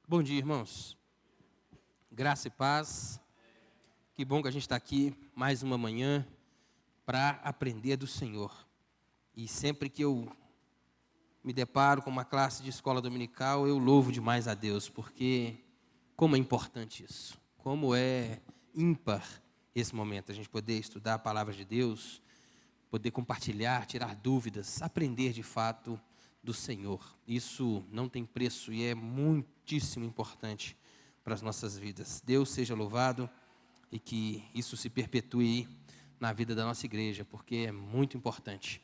Bom dia, irmãos. Graça e paz. Que bom que a gente está aqui mais uma manhã para aprender do Senhor. E sempre que eu me deparo com uma classe de escola dominical, eu louvo demais a Deus, porque como é importante isso. Como é ímpar esse momento, a gente poder estudar a palavra de Deus, poder compartilhar, tirar dúvidas, aprender de fato do Senhor. Isso não tem preço e é muitíssimo importante para as nossas vidas. Deus seja louvado e que isso se perpetue na vida da nossa igreja, porque é muito importante.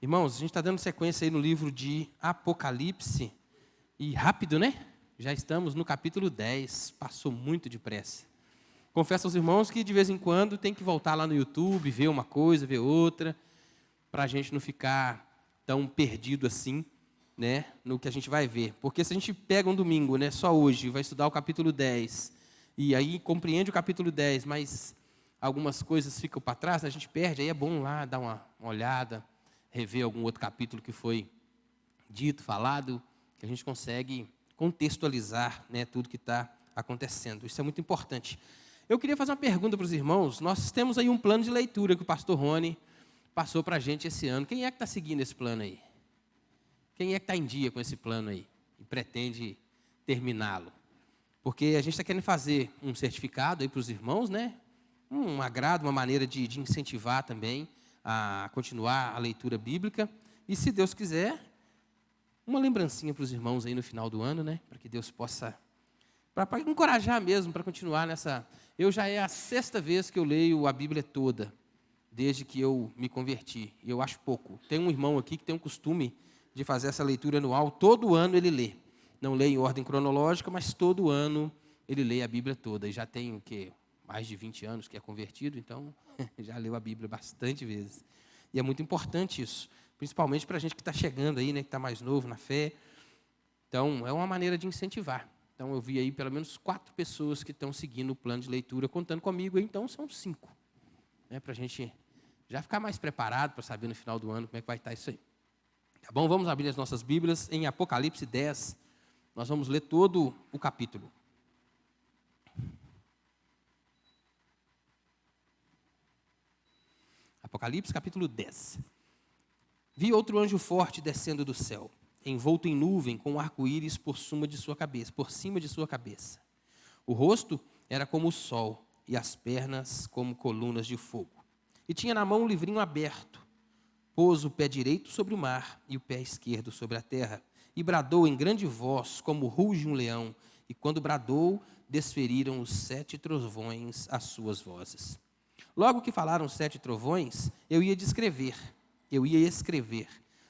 Irmãos, a gente está dando sequência aí no livro de Apocalipse, e rápido, né? Já estamos no capítulo 10, passou muito depressa. Confesso aos irmãos que de vez em quando tem que voltar lá no YouTube, ver uma coisa, ver outra, para a gente não ficar tão perdido assim, né, no que a gente vai ver. Porque se a gente pega um domingo, né, só hoje, vai estudar o capítulo 10, e aí compreende o capítulo 10, mas algumas coisas ficam para trás, né, a gente perde, aí é bom lá dar uma olhada, rever algum outro capítulo que foi dito, falado, que a gente consegue contextualizar, né, tudo que está acontecendo. Isso é muito importante. Eu queria fazer uma pergunta para os irmãos. Nós temos aí um plano de leitura que o pastor Rony passou para a gente esse ano. Quem é que está seguindo esse plano aí? Quem é que está em dia com esse plano aí e pretende terminá-lo? Porque a gente está querendo fazer um certificado aí para os irmãos, né? Um agrado, uma maneira de incentivar também a continuar a leitura bíblica. E se Deus quiser, uma lembrancinha para os irmãos aí no final do ano, né? Para que Deus possa, para encorajar mesmo, para continuar nessa. Eu já é a 6ª vez que eu leio a Bíblia toda, desde que eu me converti. E eu acho pouco. Tem um irmão aqui que tem um costume de fazer essa leitura anual. Todo ano ele lê. Não lê em ordem cronológica, mas todo ano ele lê a Bíblia toda. E já tem o quê? Mais de 20 anos que é convertido, então já leu a Bíblia bastante vezes. E é muito importante isso, principalmente para a gente que está chegando aí, né, que está mais novo na fé. Então, é uma maneira de incentivar. Então, eu vi aí pelo menos 4 pessoas que estão seguindo o plano de leitura, contando comigo, então são 5. Né, para a gente já ficar mais preparado para saber no final do ano como é que vai estar isso aí. Tá bom? Vamos abrir as nossas Bíblias em Apocalipse 10. Nós vamos ler todo o capítulo. Apocalipse, capítulo 10. Vi outro anjo forte descendo do céu, envolto em nuvem, com um arco-íris por cima de sua cabeça. O rosto era como o sol, e as pernas como colunas de fogo. E tinha na mão um livrinho aberto. Pôs o pé direito sobre o mar e o pé esquerdo sobre a terra, e bradou em grande voz, como ruge um leão, e quando bradou, desferiram os 7 trovões as suas vozes. Logo que falaram os 7 trovões, eu ia escrever,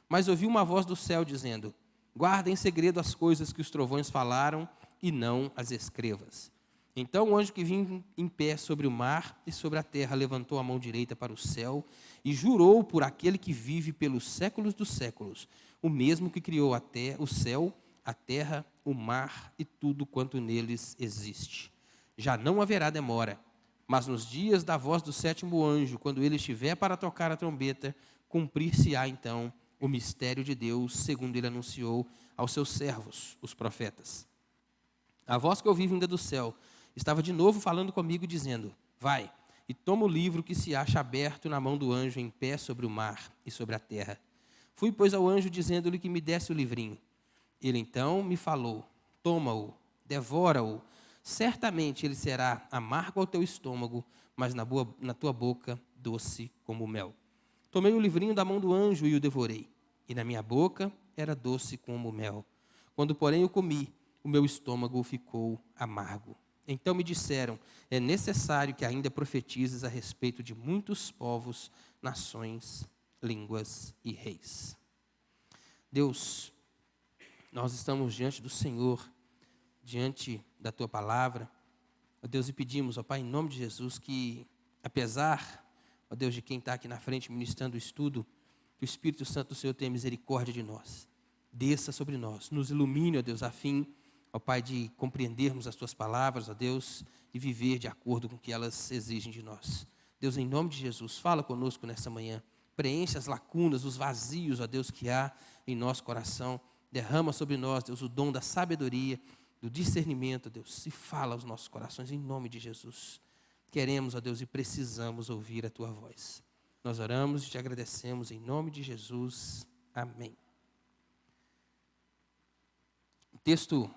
mas ouvi uma voz do céu dizendo: guarda em segredo as coisas que os trovões falaram, e não as escrevas. Então o anjo que vinha em pé sobre o mar e sobre a terra levantou a mão direita para o céu e jurou por aquele que vive pelos séculos dos séculos, o mesmo que criou até o céu, a terra, o mar e tudo quanto neles existe. Já não haverá demora, mas nos dias da voz do 7º anjo, quando ele estiver para tocar a trombeta, cumprir-se-á então o mistério de Deus, segundo ele anunciou aos seus servos, os profetas. A voz que ouvi vinda do céu estava de novo falando comigo, dizendo: vai, e toma o livro que se acha aberto na mão do anjo em pé sobre o mar e sobre a terra. Fui, pois, ao anjo, dizendo-lhe que me desse o livrinho. Ele então me falou: toma-o, devora-o. Certamente ele será amargo ao teu estômago, mas na tua boca doce como mel. Tomei o livrinho da mão do anjo e o devorei. E na minha boca era doce como mel. Quando, porém, eu comi, o meu estômago ficou amargo. Então me disseram: é necessário que ainda profetizes a respeito de muitos povos, nações, línguas e reis. Deus, nós estamos diante do Senhor, diante da Tua palavra. Ó Deus, e pedimos, ó Pai, em nome de Jesus, que apesar, ó Deus, de quem está aqui na frente ministrando o estudo, que o Espírito Santo do Senhor tenha misericórdia de nós. Desça sobre nós, nos ilumine, ó Deus, a fim, ó Pai, de compreendermos as Tuas palavras, ó Deus, e viver de acordo com o que elas exigem de nós. Deus, em nome de Jesus, fala conosco nessa manhã. Preenche as lacunas, os vazios, ó Deus, que há em nosso coração. Derrama sobre nós, Deus, o dom da sabedoria, do discernimento, Deus, e fala aos nossos corações, em nome de Jesus. Queremos, ó Deus, e precisamos ouvir a Tua voz. Nós oramos e te agradecemos, em nome de Jesus. Amém. Um texto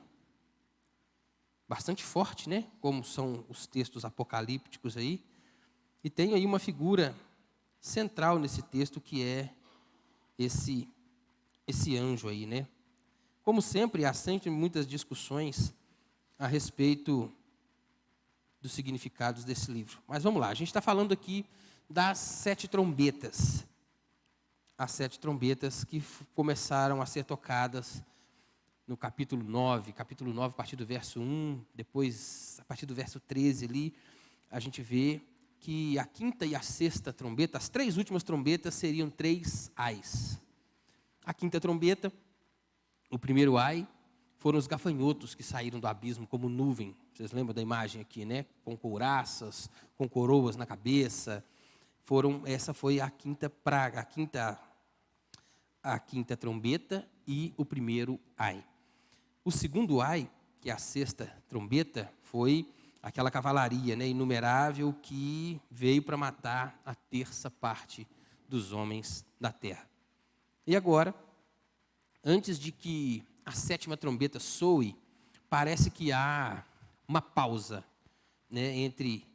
bastante forte, né? Como são os textos apocalípticos aí. E tem aí uma figura central nesse texto, que é esse anjo aí, né? Como sempre, há sempre muitas discussões a respeito dos significados desse livro. Mas vamos lá, a gente está falando aqui das 7 trombetas. As 7 trombetas que começaram a ser tocadas no capítulo 9, a partir do verso 1, depois, a partir do verso 13 ali, a gente vê que a 5ª e a 6ª trombeta, as 3 últimas trombetas seriam 3 ais. A 5ª trombeta, o primeiro ai, foram os gafanhotos que saíram do abismo como nuvem. Vocês lembram da imagem aqui, né? Com couraças, com coroas na cabeça. Essa foi a 5ª praga, a 5ª trombeta e o primeiro ai. O segundo ai, que é a 6ª trombeta, foi aquela cavalaria, né, inumerável, que veio para matar a 1/3 parte dos homens da terra. E agora, antes de que a 7ª trombeta soe, parece que há uma pausa, né, entre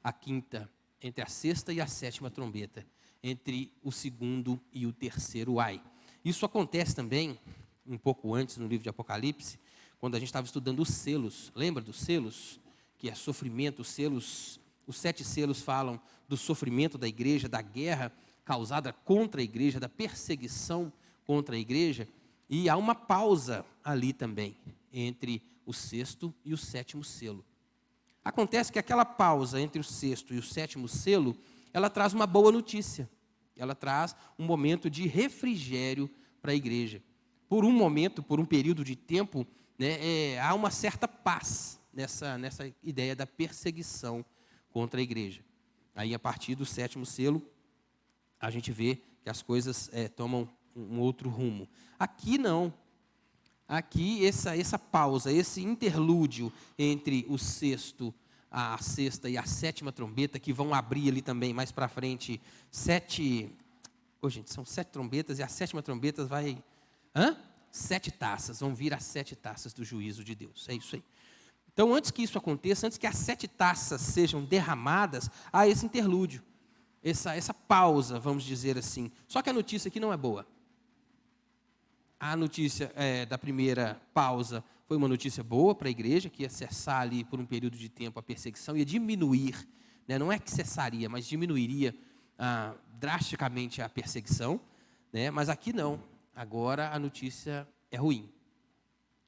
a 6ª e a 7ª trombeta, entre o segundo e o terceiro ai. Isso acontece também um pouco antes no livro de Apocalipse, quando a gente estava estudando os selos. Lembra dos selos? Que é sofrimento, os 7 selos falam do sofrimento da igreja, da guerra causada contra a igreja, da perseguição contra a igreja. E há uma pausa ali também, entre o 6º e o 7º selo. Acontece que aquela pausa entre o 6º e o 7º selo, ela traz uma boa notícia. Ela traz um momento de refrigério para a igreja. Por um momento, por um período de tempo, né, há uma certa paz nessa ideia da perseguição contra a igreja. Aí, a partir do 7º selo, a gente vê que as coisas tomam um outro rumo. Aqui não. Aqui essa pausa, esse interlúdio entre o 6º, a 6ª e a 7ª trombeta, que vão abrir ali também mais para frente 7... gente, são 7 trombetas e a 7ª trombeta vai... 7 taças, vão vir as 7 taças do juízo de Deus. É isso aí. Então, antes que isso aconteça, antes que as 7 taças sejam derramadas, há esse interlúdio, essa pausa, vamos dizer assim. Só que a notícia aqui não é boa. A notícia da primeira pausa foi uma notícia boa para a igreja, que ia cessar ali por um período de tempo a perseguição, ia diminuir, né? Não é que cessaria, mas diminuiria drasticamente a perseguição, né? Mas aqui não. Agora a notícia é ruim.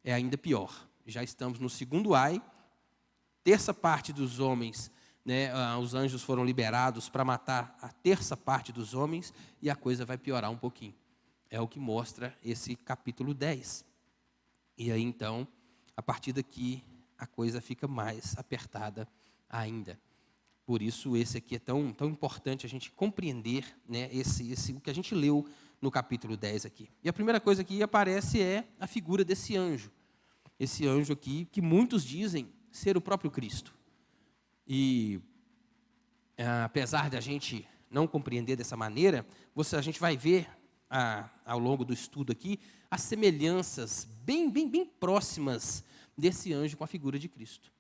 É ainda pior. Já estamos no segundo ai, 1/3 parte dos homens, né, os anjos foram liberados para matar a 1/3 parte dos homens, e a coisa vai piorar um pouquinho. É o que mostra esse capítulo 10. E aí, então, a partir daqui, a coisa fica mais apertada ainda. Por isso, esse aqui é tão importante a gente compreender, né, o que a gente leu no capítulo 10 aqui. E a primeira coisa que aparece é a figura desse anjo. Esse anjo aqui, que muitos dizem ser o próprio Cristo. E, apesar de a gente não compreender dessa maneira, a gente vai ver, ao longo do estudo aqui, as semelhanças bem próximas desse anjo com a figura de Cristo.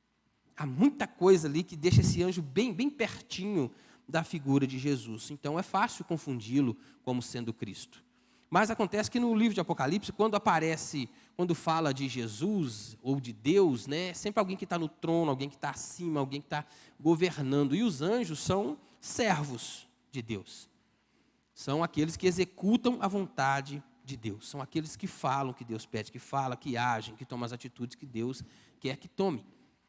Há muita coisa ali que deixa esse anjo bem pertinho da figura de Jesus. Então, é fácil confundi-lo como sendo Cristo. Mas acontece que no livro de Apocalipse, quando fala de Jesus ou de Deus, né, é sempre alguém que está no trono, alguém que está acima, alguém que está governando. E os anjos são servos de Deus. São aqueles que executam a vontade de Deus. São aqueles que falam o que Deus pede que fala, que agem, que tomam as atitudes que Deus quer que tome.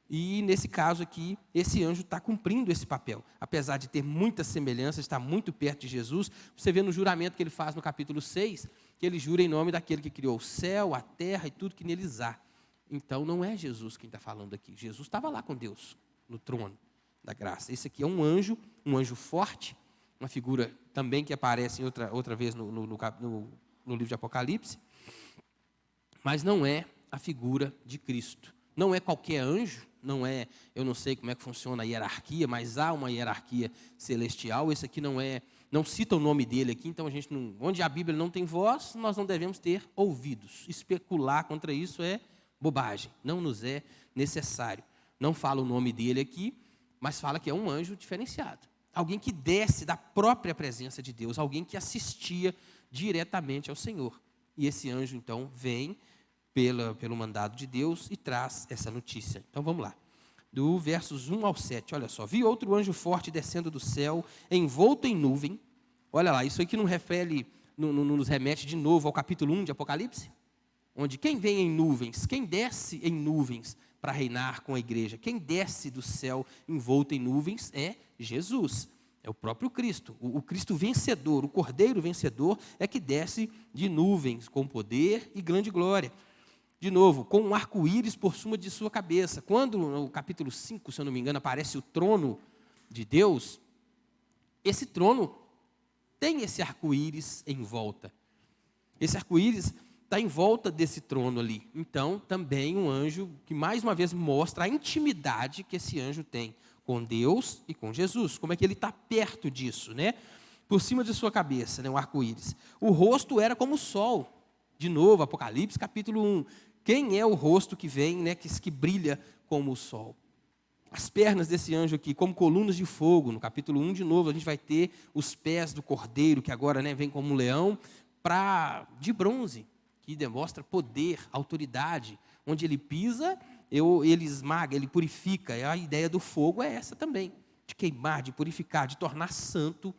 E, nesse caso aqui, esse anjo está cumprindo esse papel. Apesar de ter muitas semelhanças, está muito perto de Jesus, você vê no juramento que ele faz no capítulo 6, que ele jura em nome daquele que criou o céu, a terra e tudo que neles há. Então, não é Jesus quem está falando aqui. Jesus estava lá com Deus, no trono da graça. Esse aqui é um anjo forte, uma figura também que aparece outra vez no livro de Apocalipse, mas não é a figura de Cristo. Não é qualquer anjo, não é, eu não sei como é que funciona a hierarquia, mas há uma hierarquia celestial. Esse aqui não cita o nome dele aqui, então onde a Bíblia não tem voz, nós não devemos ter ouvidos. Especular contra isso é bobagem, não nos é necessário. Não fala o nome dele aqui, mas fala que é um anjo diferenciado. Alguém que desce da própria presença de Deus, alguém que assistia diretamente ao Senhor. E esse anjo, então, vem pelo mandado de Deus e traz essa notícia. Então, vamos lá. Do versos 1 ao 7, olha só. Vi outro anjo forte descendo do céu, envolto em nuvem. Olha lá, isso aqui nos remete de novo ao capítulo 1 de Apocalipse, onde quem vem em nuvens, quem desce em nuvens para reinar com a igreja, quem desce do céu envolto em nuvens é Jesus, é o próprio Cristo, o Cristo vencedor, o Cordeiro vencedor é que desce de nuvens com poder e grande glória. De novo, com um arco-íris por cima de sua cabeça. Quando no capítulo 5, se eu não me engano, aparece o trono de Deus, esse trono tem esse arco-íris em volta. Esse arco-íris está em volta desse trono ali. Então, também um anjo que, mais uma vez, mostra a intimidade que esse anjo tem com Deus e com Jesus. Como é que ele está perto disso, né? Por cima de sua cabeça, né, um arco-íris. O rosto era como o sol. De novo, Apocalipse, capítulo 1. Quem é o rosto que vem, né, que brilha como o sol? As pernas desse anjo aqui, como colunas de fogo. No capítulo 1, de novo, a gente vai ter os pés do cordeiro, que agora, né, vem como um leão, de bronze, que demonstra poder, autoridade. Onde ele pisa, ele esmaga, ele purifica. E a ideia do fogo é essa também, de queimar, de purificar, de tornar santo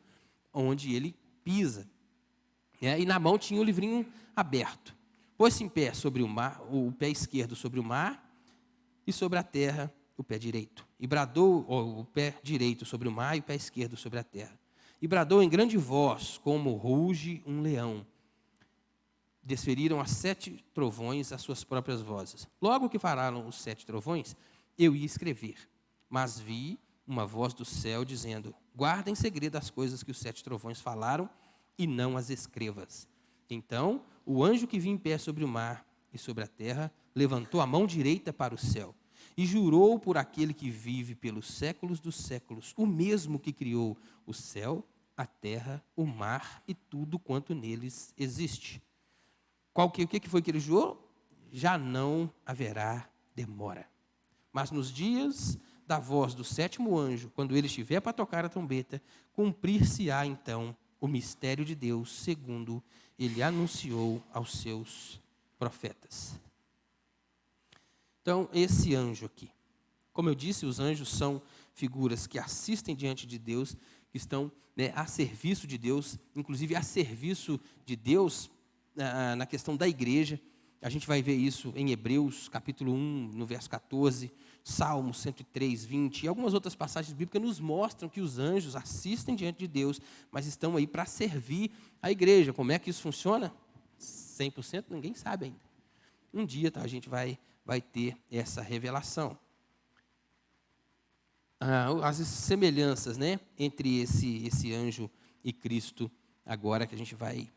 onde ele pisa. E na mão tinha o livrinho aberto. Pôs-se em pé sobre o mar, o pé esquerdo sobre o mar, e sobre a terra o pé direito. E bradou o pé direito sobre o mar e o pé esquerdo sobre a terra. E bradou em grande voz, como ruge um leão. Desferiram as 7 trovões as suas próprias vozes. Logo que falaram os 7 trovões, eu ia escrever. Mas vi uma voz do céu dizendo: guarda em segredo as coisas que os 7 trovões falaram e não as escrevas. Então, o anjo que vinha em pé sobre o mar e sobre a terra, levantou a mão direita para o céu e jurou por aquele que vive pelos séculos dos séculos, o mesmo que criou o céu, a terra, o mar e tudo quanto neles existe. O que foi que ele jurou? Já não haverá demora. Mas nos dias da voz do 7º anjo, quando ele estiver para tocar a trombeta, cumprir-se-á então o mistério de Deus, segundo ele anunciou aos seus profetas. Então, esse anjo aqui, como eu disse, os anjos são figuras que assistem diante de Deus, que estão, né, a serviço de Deus, inclusive a serviço de Deus na questão da igreja. A gente vai ver isso em Hebreus, capítulo 1, no verso 14, Salmo 103, 20, e algumas outras passagens bíblicas nos mostram que os anjos assistem diante de Deus, mas estão aí para servir a igreja. Como é que isso funciona? 100% ninguém sabe ainda. Um dia a gente vai ter essa revelação. As semelhanças, né, entre esse anjo e Cristo, agora que a gente vai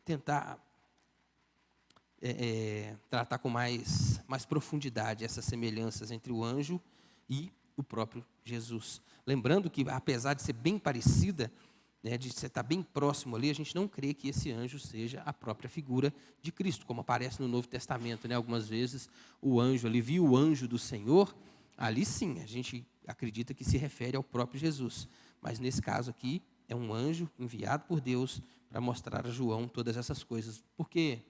tentar tratar com mais profundidade essas semelhanças entre o anjo e o próprio Jesus. Lembrando que, apesar de ser bem parecida, né, de estar bem próximo ali, a gente não crê que esse anjo seja a própria figura de Cristo, como aparece no Novo Testamento, né? Algumas vezes o anjo ali, viu o anjo do Senhor, ali sim, a gente acredita que se refere ao próprio Jesus. Mas nesse caso aqui, é um anjo enviado por Deus para mostrar a João todas essas coisas. Por quê?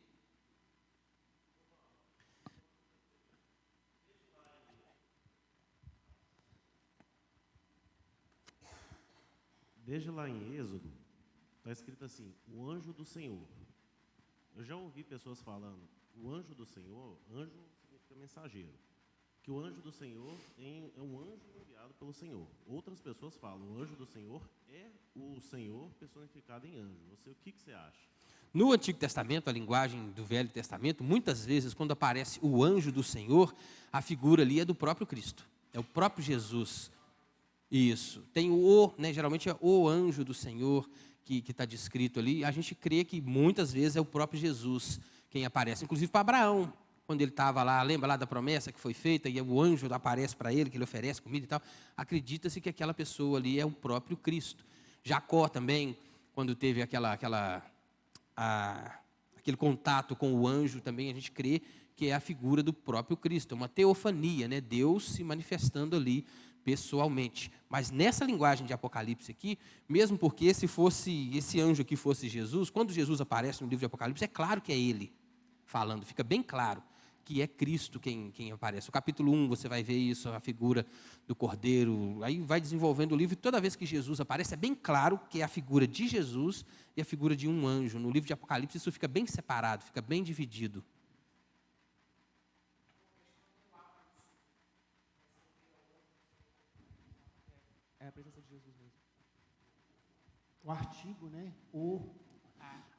Desde lá em Êxodo, está escrito assim: o anjo do Senhor. Eu já ouvi pessoas falando, o anjo do Senhor, anjo significa mensageiro, que o anjo do Senhor é um anjo enviado pelo Senhor. Outras pessoas falam, o anjo do Senhor é o Senhor personificado em anjo. O que você acha? No Antigo Testamento, a linguagem do Velho Testamento, muitas vezes, quando aparece o anjo do Senhor, a figura ali é do próprio Cristo, é o próprio Jesus. Isso. Tem né, geralmente é o anjo do Senhor que está descrito ali. A gente crê que muitas vezes é o próprio Jesus quem aparece, inclusive para Abraão. quando ele estava lá, lembra lá da promessa que foi feita, e o anjo aparece para ele, que ele oferece comida e tal, acredita-se que aquela pessoa ali é o próprio Cristo. Jacó também, quando teve aquele contato com o anjo, também a gente crê que é a figura do próprio Cristo, uma teofania, né? Deus se manifestando ali pessoalmente. Mas nessa linguagem de Apocalipse aqui, mesmo porque se fosse esse anjo aqui fosse Jesus, quando Jesus aparece no livro de Apocalipse, é claro que é ele falando, fica bem claro que é Cristo quem aparece. O capítulo 1, você vai ver isso, a figura do Cordeiro, aí vai desenvolvendo o livro, e toda vez que Jesus aparece, é bem claro que é a figura de Jesus e a figura de um anjo. No livro de Apocalipse, isso fica bem separado, fica bem dividido. É a presença de Jesus mesmo. O artigo, né?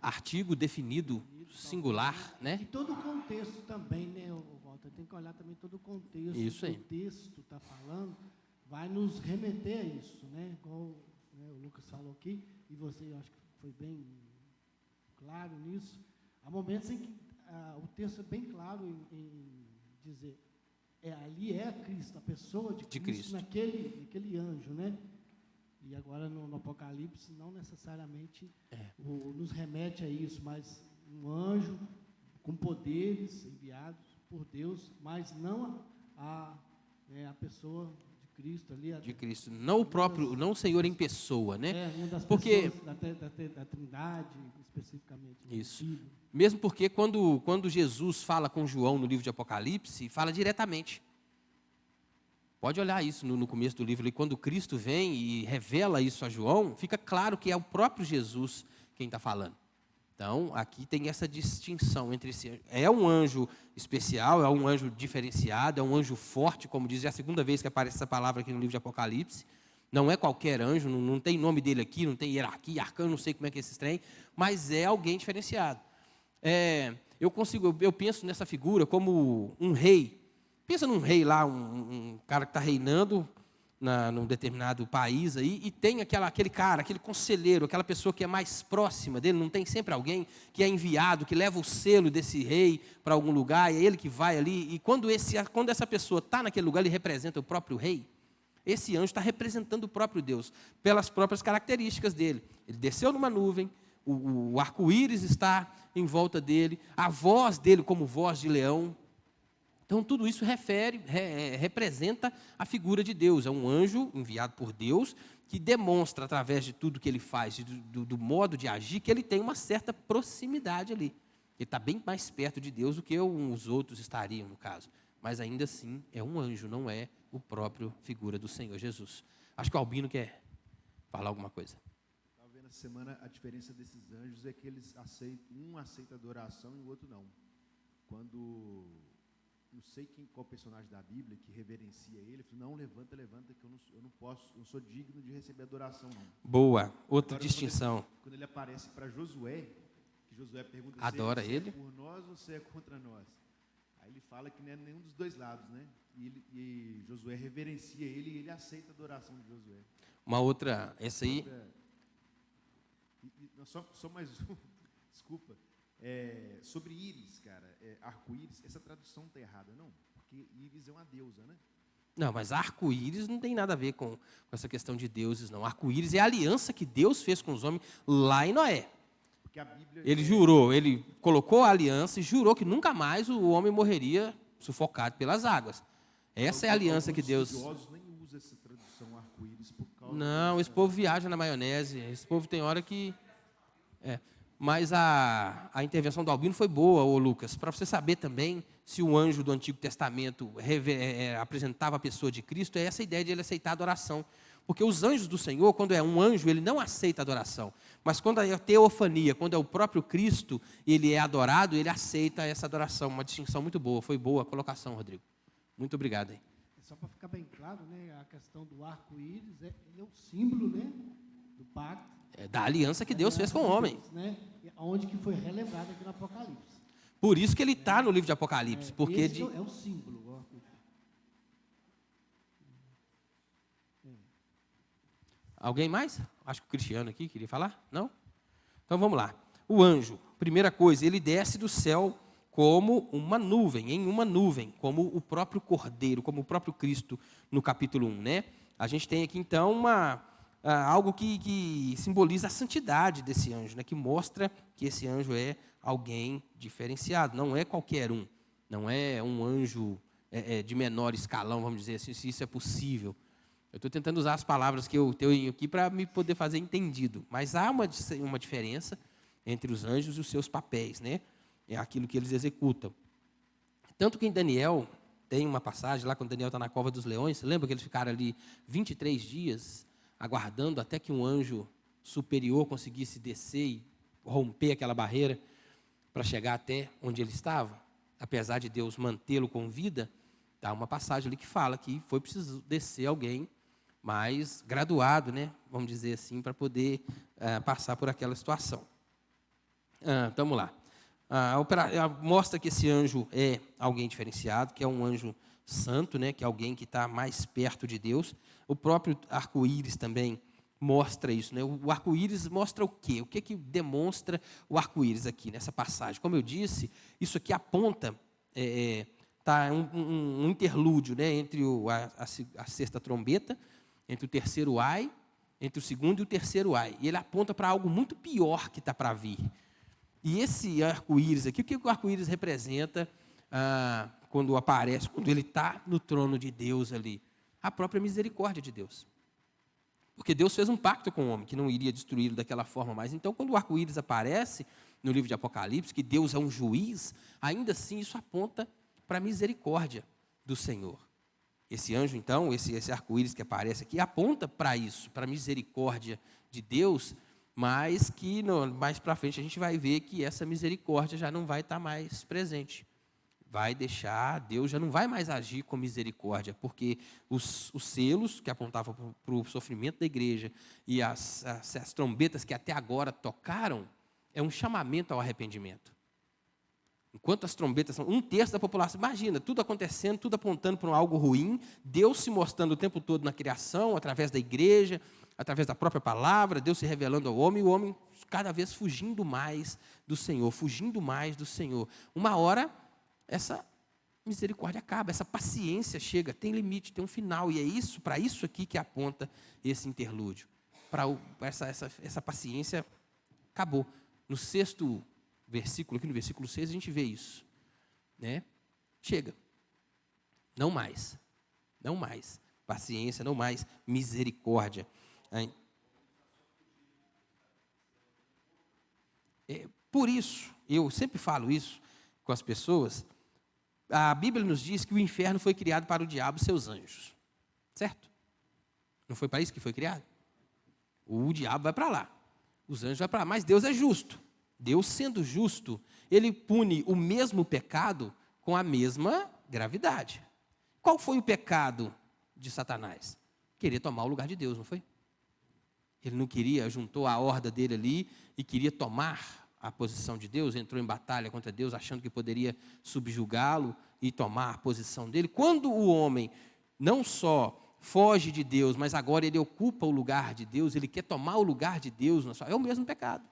Artigo definido, singular, né? E todo o contexto também, né, Walter? Tem que olhar também todo o contexto. Isso aí. Que o texto está falando, vai nos remeter a isso, né? Igual, né, o Lucas falou aqui, e você, eu acho que foi bem claro nisso. Há momentos em que o texto é bem claro em dizer, ali é Cristo, a pessoa de Cristo. Naquele anjo, né? E agora no Apocalipse não necessariamente nos remete a isso, mas um anjo com poderes enviados por Deus, mas não a pessoa de Cristo ali. De Cristo, não o próprio, não o Senhor em pessoa, né? Uma das porque pessoas da Trindade, especificamente. Isso. Mesmo porque quando Jesus fala com João no livro de Apocalipse, fala diretamente. Pode olhar isso no começo do livro, e quando Cristo vem e revela isso a João, fica claro que é o próprio Jesus quem está falando. Então, aqui tem essa distinção entre esse anjo. É um anjo especial, é um anjo diferenciado, é um anjo forte, como diz, é a segunda vez que aparece essa palavra aqui no livro de Apocalipse. Não é qualquer anjo, não tem nome dele aqui, não tem hierarquia, arcano, não sei como é que é esse trem, mas é alguém diferenciado. Eu penso nessa figura como um rei. Pensa num rei lá, um cara que está reinando num determinado país aí, e tem aquele cara, aquele conselheiro, aquela pessoa que é mais próxima dele, não tem sempre alguém que é enviado, que leva o selo desse rei para algum lugar, e é ele que vai ali, e quando essa pessoa está naquele lugar, ele representa o próprio rei. Esse anjo está representando o próprio Deus, pelas próprias características dele. Ele desceu numa nuvem, o arco-íris está em volta dele, a voz dele como voz de leão. Então, tudo isso representa a figura de Deus. É um anjo enviado por Deus que demonstra, através de tudo que ele faz, do modo de agir, que ele tem uma certa proximidade ali. Ele está bem mais perto de Deus do que os outros estariam, no caso. Mas, ainda assim, é um anjo, não é o próprio figura do Senhor Jesus. Acho que o Albino quer falar alguma coisa. Estava vendo essa semana, a diferença desses anjos é que eles um aceita adoração e o outro não. Quando... não sei qual personagem da Bíblia que reverencia ele, falou, não, levanta, que eu não posso, eu não sou digno de receber adoração, não. Boa, outra Agora, distinção. Quando ele aparece para Josué, que Josué pergunta adora se ele é por nós ou se é contra nós. Aí ele fala que não é nenhum dos dois lados, né? E Josué reverencia ele e ele aceita a adoração de Josué. Uma outra, essa aí... Só mais um, desculpa. Sobre íris, cara, arco-íris, essa tradução está errada, não? Porque íris é uma deusa, né? Não, mas arco-íris não tem nada a ver com essa questão de deuses, não. Arco-íris é a aliança que Deus fez com os homens lá em Noé. Porque a Bíblia ele jurou, ele colocou a aliança e jurou que nunca mais o homem morreria sufocado pelas águas. Essa é a aliança que Deus... Os estudiosos nem usam essa tradução arco-íris por causa... Não, esse povo viaja na maionese, esse povo tem hora que... Mas a intervenção do Albino foi boa, ô Lucas, para você saber também se o anjo do Antigo Testamento apresentava a pessoa de Cristo, é essa ideia de ele aceitar a adoração. Porque os anjos do Senhor, quando é um anjo, ele não aceita a adoração. Mas quando é a teofania, quando é o próprio Cristo, ele é adorado, ele aceita essa adoração. Uma distinção muito boa, foi boa a colocação, Rodrigo. Muito obrigado. Hein? Só para ficar bem claro, né, a questão do arco-íris, ele é o símbolo, né, do pacto. Da aliança que Deus fez com o homem. Deus, né, onde que foi relembrado aqui no Apocalipse. Por isso que ele está no livro de Apocalipse. Porque esse é o símbolo. Alguém mais? Acho que o Cristiano aqui queria falar? Não? Então vamos lá. O anjo, primeira coisa, ele desce do céu como uma nuvem, em uma nuvem, como o próprio Cordeiro, como o próprio Cristo no capítulo 1, né? A gente tem aqui, então, algo que simboliza a santidade desse anjo, né? Que mostra que esse anjo é alguém diferenciado, não é qualquer um, não é um anjo de menor escalão, vamos dizer assim, se isso é possível. Eu estou tentando usar as palavras que eu tenho aqui para me poder fazer entendido, mas há uma diferença entre os anjos e os seus papéis, né? É aquilo que eles executam. Tanto que em Daniel, tem uma passagem lá, quando Daniel está na cova dos leões, você lembra que eles ficaram ali 23 dias, aguardando até que um anjo superior conseguisse descer e romper aquela barreira para chegar até onde ele estava? Apesar de Deus mantê-lo com vida, há uma passagem ali que fala que foi preciso descer alguém mais graduado, né? Vamos dizer assim, para poder passar por aquela situação. Vamos lá. Mostra que esse anjo é alguém diferenciado, que é um anjo santo, né, que é alguém que está mais perto de Deus. O próprio arco-íris também mostra isso, né? O arco-íris mostra o quê? O que demonstra o arco-íris aqui nessa passagem? Como eu disse, isso aqui aponta, tá um interlúdio, né, entre a sexta trombeta, entre o terceiro ai, entre o segundo e o terceiro ai. E ele aponta para algo muito pior que está para vir. E esse arco-íris aqui, o que o arco-íris representa quando aparece, quando ele está no trono de Deus ali? A própria misericórdia de Deus. Porque Deus fez um pacto com o homem, que não iria destruí-lo daquela forma mais. Então, quando o arco-íris aparece no livro de Apocalipse, que Deus é um juiz, ainda assim isso aponta para a misericórdia do Senhor. Esse anjo, então, esse arco-íris que aparece aqui, aponta para isso, para a misericórdia de Deus, mas que mais para frente a gente vai ver que essa misericórdia já não vai estar mais presente. Vai deixar, Deus já não vai mais agir com misericórdia, porque os selos que apontavam para o sofrimento da igreja e as trombetas que até agora tocaram, é um chamamento ao arrependimento. Enquanto as trombetas são 1/3 da população, imagina, tudo acontecendo, tudo apontando para algo ruim, Deus se mostrando o tempo todo na criação, através da igreja, através da própria palavra, Deus se revelando ao homem, e o homem cada vez fugindo mais do Senhor, fugindo mais do Senhor. Uma hora, essa misericórdia acaba, essa paciência chega, tem limite, tem um final, e é isso, para isso aqui que aponta esse interlúdio. Para essa paciência, acabou. No 6º versículo, aqui no versículo 6, a gente vê isso, né? Chega. Não mais. Não mais. Paciência, não mais misericórdia. Por isso, eu sempre falo isso com as pessoas, a Bíblia nos diz que o inferno foi criado para o diabo e seus anjos. Certo? Não foi para isso que foi criado? O diabo vai para lá. Os anjos vão para lá. Mas Deus é justo. Deus, sendo justo, ele pune o mesmo pecado com a mesma gravidade. Qual foi o pecado de Satanás? Querer tomar o lugar de Deus, não foi? Ele não queria, juntou a horda dele ali e queria tomar a posição de Deus, entrou em batalha contra Deus, achando que poderia subjugá-lo e tomar a posição dele. Quando o homem não só foge de Deus, mas agora ele ocupa o lugar de Deus, ele quer tomar o lugar de Deus, é o mesmo pecado.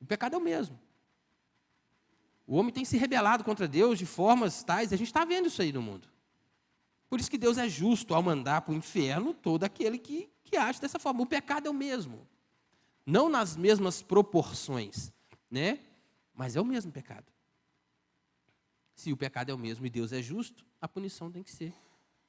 O pecado é o mesmo. O homem tem se rebelado contra Deus de formas tais, e a gente está vendo isso aí no mundo. Por isso que Deus é justo ao mandar para o inferno todo aquele que age dessa forma. O pecado é o mesmo. Não nas mesmas proporções, né? Mas é o mesmo pecado. Se o pecado é o mesmo e Deus é justo, a punição tem que ser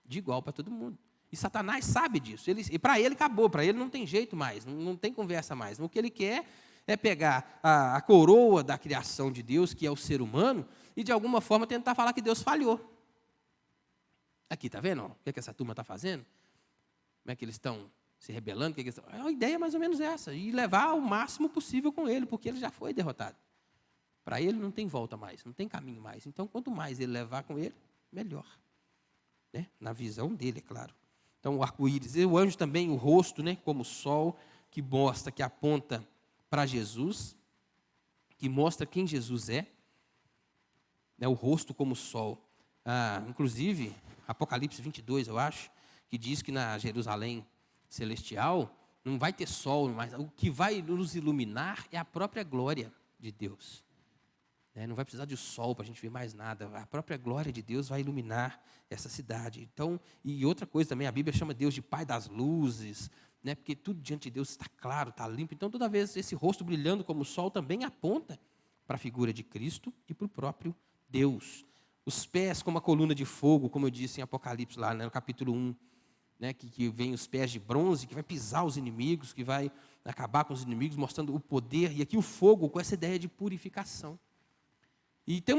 de igual para todo mundo. E Satanás sabe disso. E para ele acabou, para ele não tem jeito mais, não tem conversa mais. O que ele quer é pegar a coroa da criação de Deus, que é o ser humano, e de alguma forma tentar falar que Deus falhou. Aqui, está vendo? O que essa turma está fazendo? Como é que eles estão se rebelando? A ideia é mais ou menos essa, e levar o máximo possível com ele, porque ele já foi derrotado. Para ele não tem volta mais, não tem caminho mais. Então, quanto mais ele levar com ele, melhor. Né? Na visão dele, é claro. Então, o arco-íris, e o anjo também, o rosto, né, como o sol, que mostra, que aponta para Jesus, que mostra quem Jesus é, né, o rosto como o sol. Inclusive, Apocalipse 22, eu acho, que diz que na Jerusalém celestial não vai ter sol, mas o que vai nos iluminar é a própria glória de Deus. né? Não vai precisar de sol para a gente ver mais nada. A própria glória de Deus vai iluminar essa cidade. Então, e outra coisa também, a Bíblia chama Deus de Pai das luzes, né? Porque tudo diante de Deus está claro, está limpo. Então, toda vez esse rosto brilhando como o sol também aponta para a figura de Cristo e para o próprio Deus. Os pés como a coluna de fogo, como eu disse em Apocalipse, lá, né, no capítulo 1, né, que vem os pés de bronze, que vai pisar os inimigos, que vai acabar com os inimigos, mostrando o poder. E aqui o fogo com essa ideia de purificação. E tem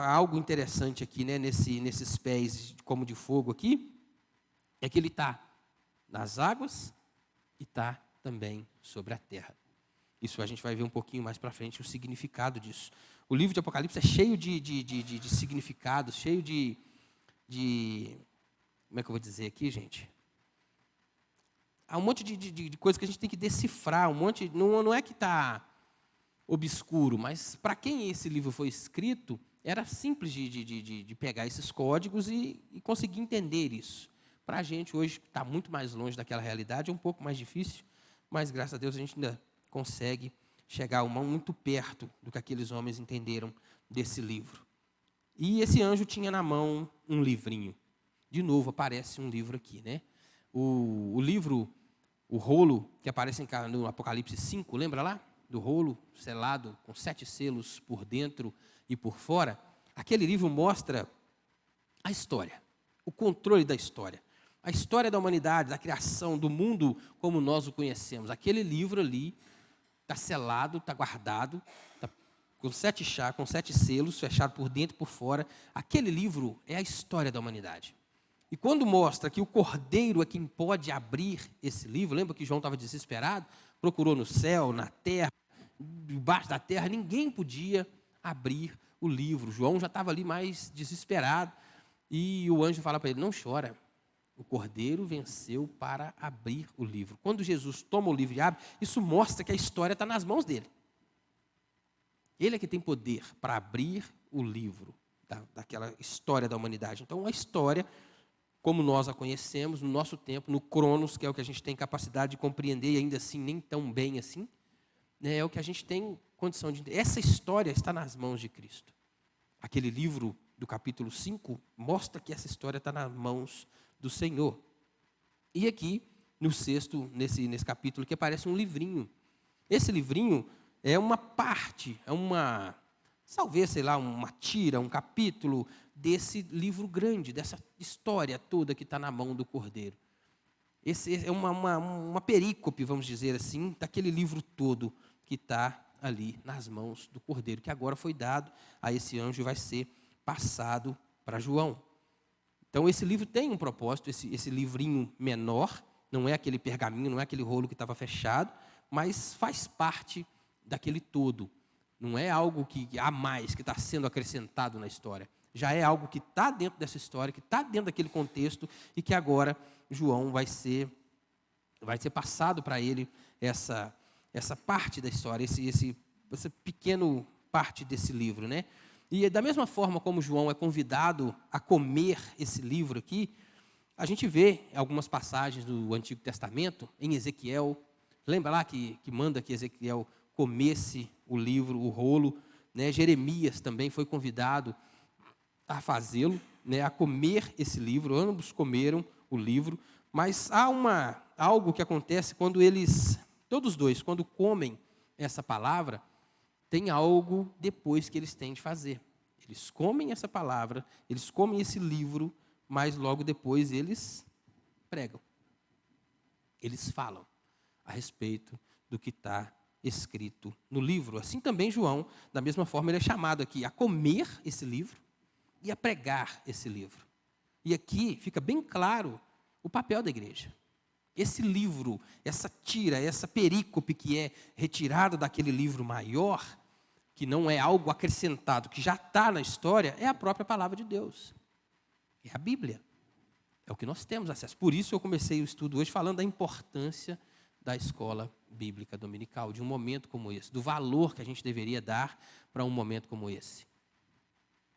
algo interessante aqui, né, nesses pés como de fogo aqui, é que ele está nas águas e está também sobre a terra. Isso a gente vai ver um pouquinho mais para frente, o significado disso. O livro de Apocalipse é cheio de significados, cheio de... Como é que eu vou dizer aqui, gente? Há um monte de coisas que a gente tem que decifrar, não é que está obscuro, mas para quem esse livro foi escrito, era simples de pegar esses códigos e conseguir entender isso. Para a gente, hoje, que está muito mais longe daquela realidade, é um pouco mais difícil, mas, graças a Deus, a gente ainda consegue chegar muito perto do que aqueles homens entenderam desse livro. E esse anjo tinha na mão um livrinho. De novo, aparece um livro aqui, né? O livro, o rolo, que aparece no Apocalipse 5, lembra lá? Do rolo selado, com 7 selos por dentro e por fora. Aquele livro mostra a história, o controle da história. A história da humanidade, da criação, do mundo como nós o conhecemos. Aquele livro ali está selado, está guardado, está com 7 chaves, com 7 selos, fechado por dentro e por fora. Aquele livro é a história da humanidade. E quando mostra que o Cordeiro é quem pode abrir esse livro, lembra que João estava desesperado? Procurou no céu, na terra, debaixo da terra, ninguém podia abrir o livro. João já estava ali mais desesperado. E o anjo fala para ele, não chora, o Cordeiro venceu para abrir o livro. Quando Jesus toma o livro e abre, isso mostra que a história está nas mãos dele. Ele é que tem poder para abrir o livro daquela história da humanidade. Então, a história, como nós a conhecemos, no nosso tempo, no Cronos, que é o que a gente tem capacidade de compreender, e ainda assim, nem tão bem assim, né, é o que a gente tem condição de entender. Essa história está nas mãos de Cristo. Aquele livro do capítulo 5 mostra que essa história está nas mãos do Senhor. E aqui, no 6º, nesse capítulo, que aparece um livrinho. Esse livrinho é uma parte, talvez, sei lá, uma tira, um capítulo desse livro grande, dessa história toda que está na mão do Cordeiro. Esse é uma perícope, vamos dizer assim, daquele livro todo que está ali nas mãos do Cordeiro, que agora foi dado a esse anjo e vai ser passado para João. Então, esse livro tem um propósito, esse livrinho menor, não é aquele pergaminho, não é aquele rolo que estava fechado, mas faz parte daquele todo. Não é algo que há mais, que está sendo acrescentado na história. Já é algo que está dentro dessa história, que está dentro daquele contexto, e que agora João vai ser passado para ele essa parte da história, essa pequena parte desse livro, né? E da mesma forma como João é convidado a comer esse livro aqui, a gente vê algumas passagens do Antigo Testamento, em Ezequiel. Lembra lá que manda que Ezequiel comesse o livro, o rolo, né? Jeremias também foi convidado a fazê-lo, né? A comer esse livro. Ambos comeram o livro, mas há algo que acontece quando todos dois, quando comem essa palavra, tem algo depois que eles têm de fazer. Eles comem essa palavra, eles comem esse livro, mas logo depois eles pregam. Eles falam a respeito do que está escrito no livro. Assim também João, da mesma forma, ele é chamado aqui a comer esse livro e a pregar esse livro. E aqui fica bem claro o papel da igreja. Esse livro, essa tira, essa perícope que é retirada daquele livro maior, que não é algo acrescentado, que já está na história, é a própria palavra de Deus. É a Bíblia. É o que nós temos acesso. Por isso eu comecei o estudo hoje falando da importância da escola bíblica dominical, de um momento como esse, do valor que a gente deveria dar para um momento como esse.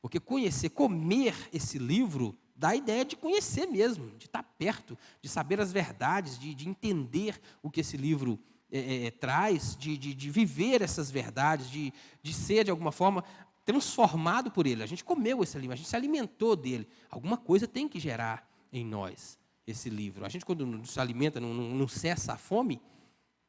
Porque comer esse livro, dá a ideia de conhecer mesmo, de estar perto, de saber as verdades, de entender o que esse livro traz, de viver essas verdades, de ser, de alguma forma, transformado por ele. A gente comeu esse livro, a gente se alimentou dele. Alguma coisa tem que gerar em nós esse livro. A gente, quando não se alimenta, não cessa a fome,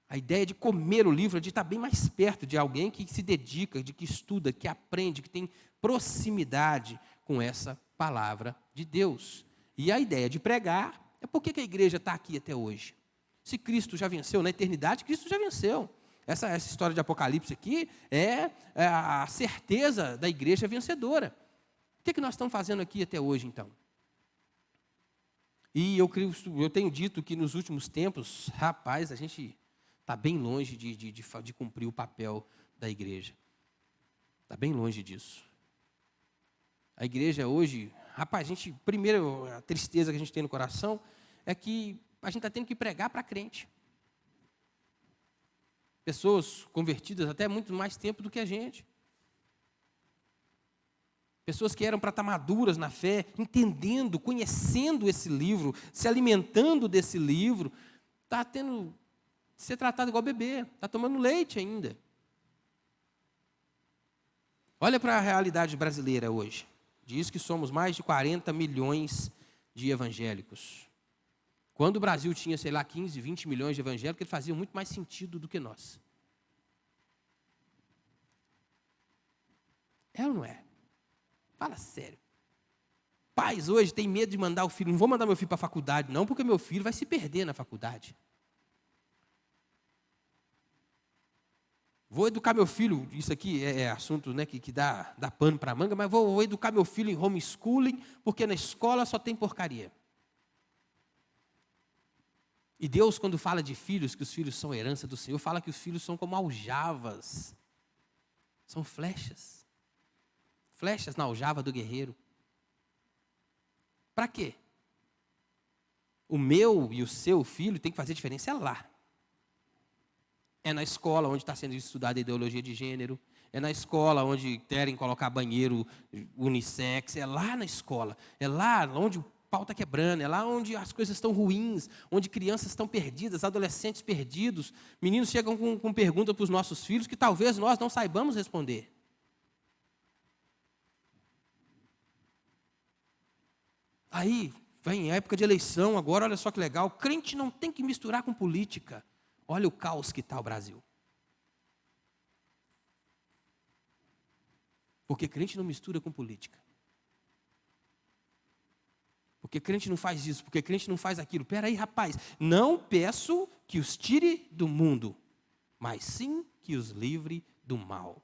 a ideia de comer o livro é de estar bem mais perto de alguém que se dedica, de que estuda, que aprende, que tem proximidade com essa palavra de Deus. E a ideia de pregar é por que a igreja está aqui até hoje. Se Cristo já venceu na eternidade, Cristo já venceu. Essa história de Apocalipse aqui é a certeza da igreja vencedora. O que nós estamos fazendo aqui até hoje, então? E eu tenho dito que nos últimos tempos, rapaz, a gente está bem longe de cumprir o papel da igreja. Está bem longe disso. A igreja hoje, rapaz, primeiro, a tristeza que a gente tem no coração é que a gente está tendo que pregar para crente. Pessoas convertidas até muito mais tempo do que a gente. Pessoas que eram para estar maduras na fé, entendendo, conhecendo esse livro, se alimentando desse livro, está tendo ser tratado igual bebê, está tomando leite ainda. Olha para a realidade brasileira hoje. Diz que somos mais de 40 milhões de evangélicos. Quando o Brasil tinha, 15, 20 milhões de evangélicos, eles faziam muito mais sentido do que nós. É ou não é? Fala sério. Pais hoje têm medo de mandar o filho. Não vou mandar meu filho para a faculdade, não, porque meu filho vai se perder na faculdade. Vou educar meu filho, isso aqui é assunto, né, que dá pano para manga, mas vou educar meu filho em homeschooling, porque na escola só tem porcaria. E Deus, quando fala de filhos, que os filhos são herança do Senhor, fala que os filhos são como aljavas. São flechas. Flechas na aljava do guerreiro. Para quê? O meu e o seu filho tem que fazer diferença lá. É na escola onde está sendo estudada a ideologia de gênero. É na escola onde querem colocar banheiro unissex. É lá na escola. É lá onde o pau está quebrando. É lá onde as coisas estão ruins. Onde crianças estão perdidas, adolescentes perdidos. Meninos chegam com perguntas para os nossos filhos que talvez nós não saibamos responder. Aí, vem época de eleição, agora olha só que legal. Crente não tem que misturar com política. Olha o caos que está o Brasil. Porque crente não mistura com política. Porque crente não faz isso, porque crente não faz aquilo. Espera aí, rapaz, não peço que os tire do mundo, mas sim que os livre do mal.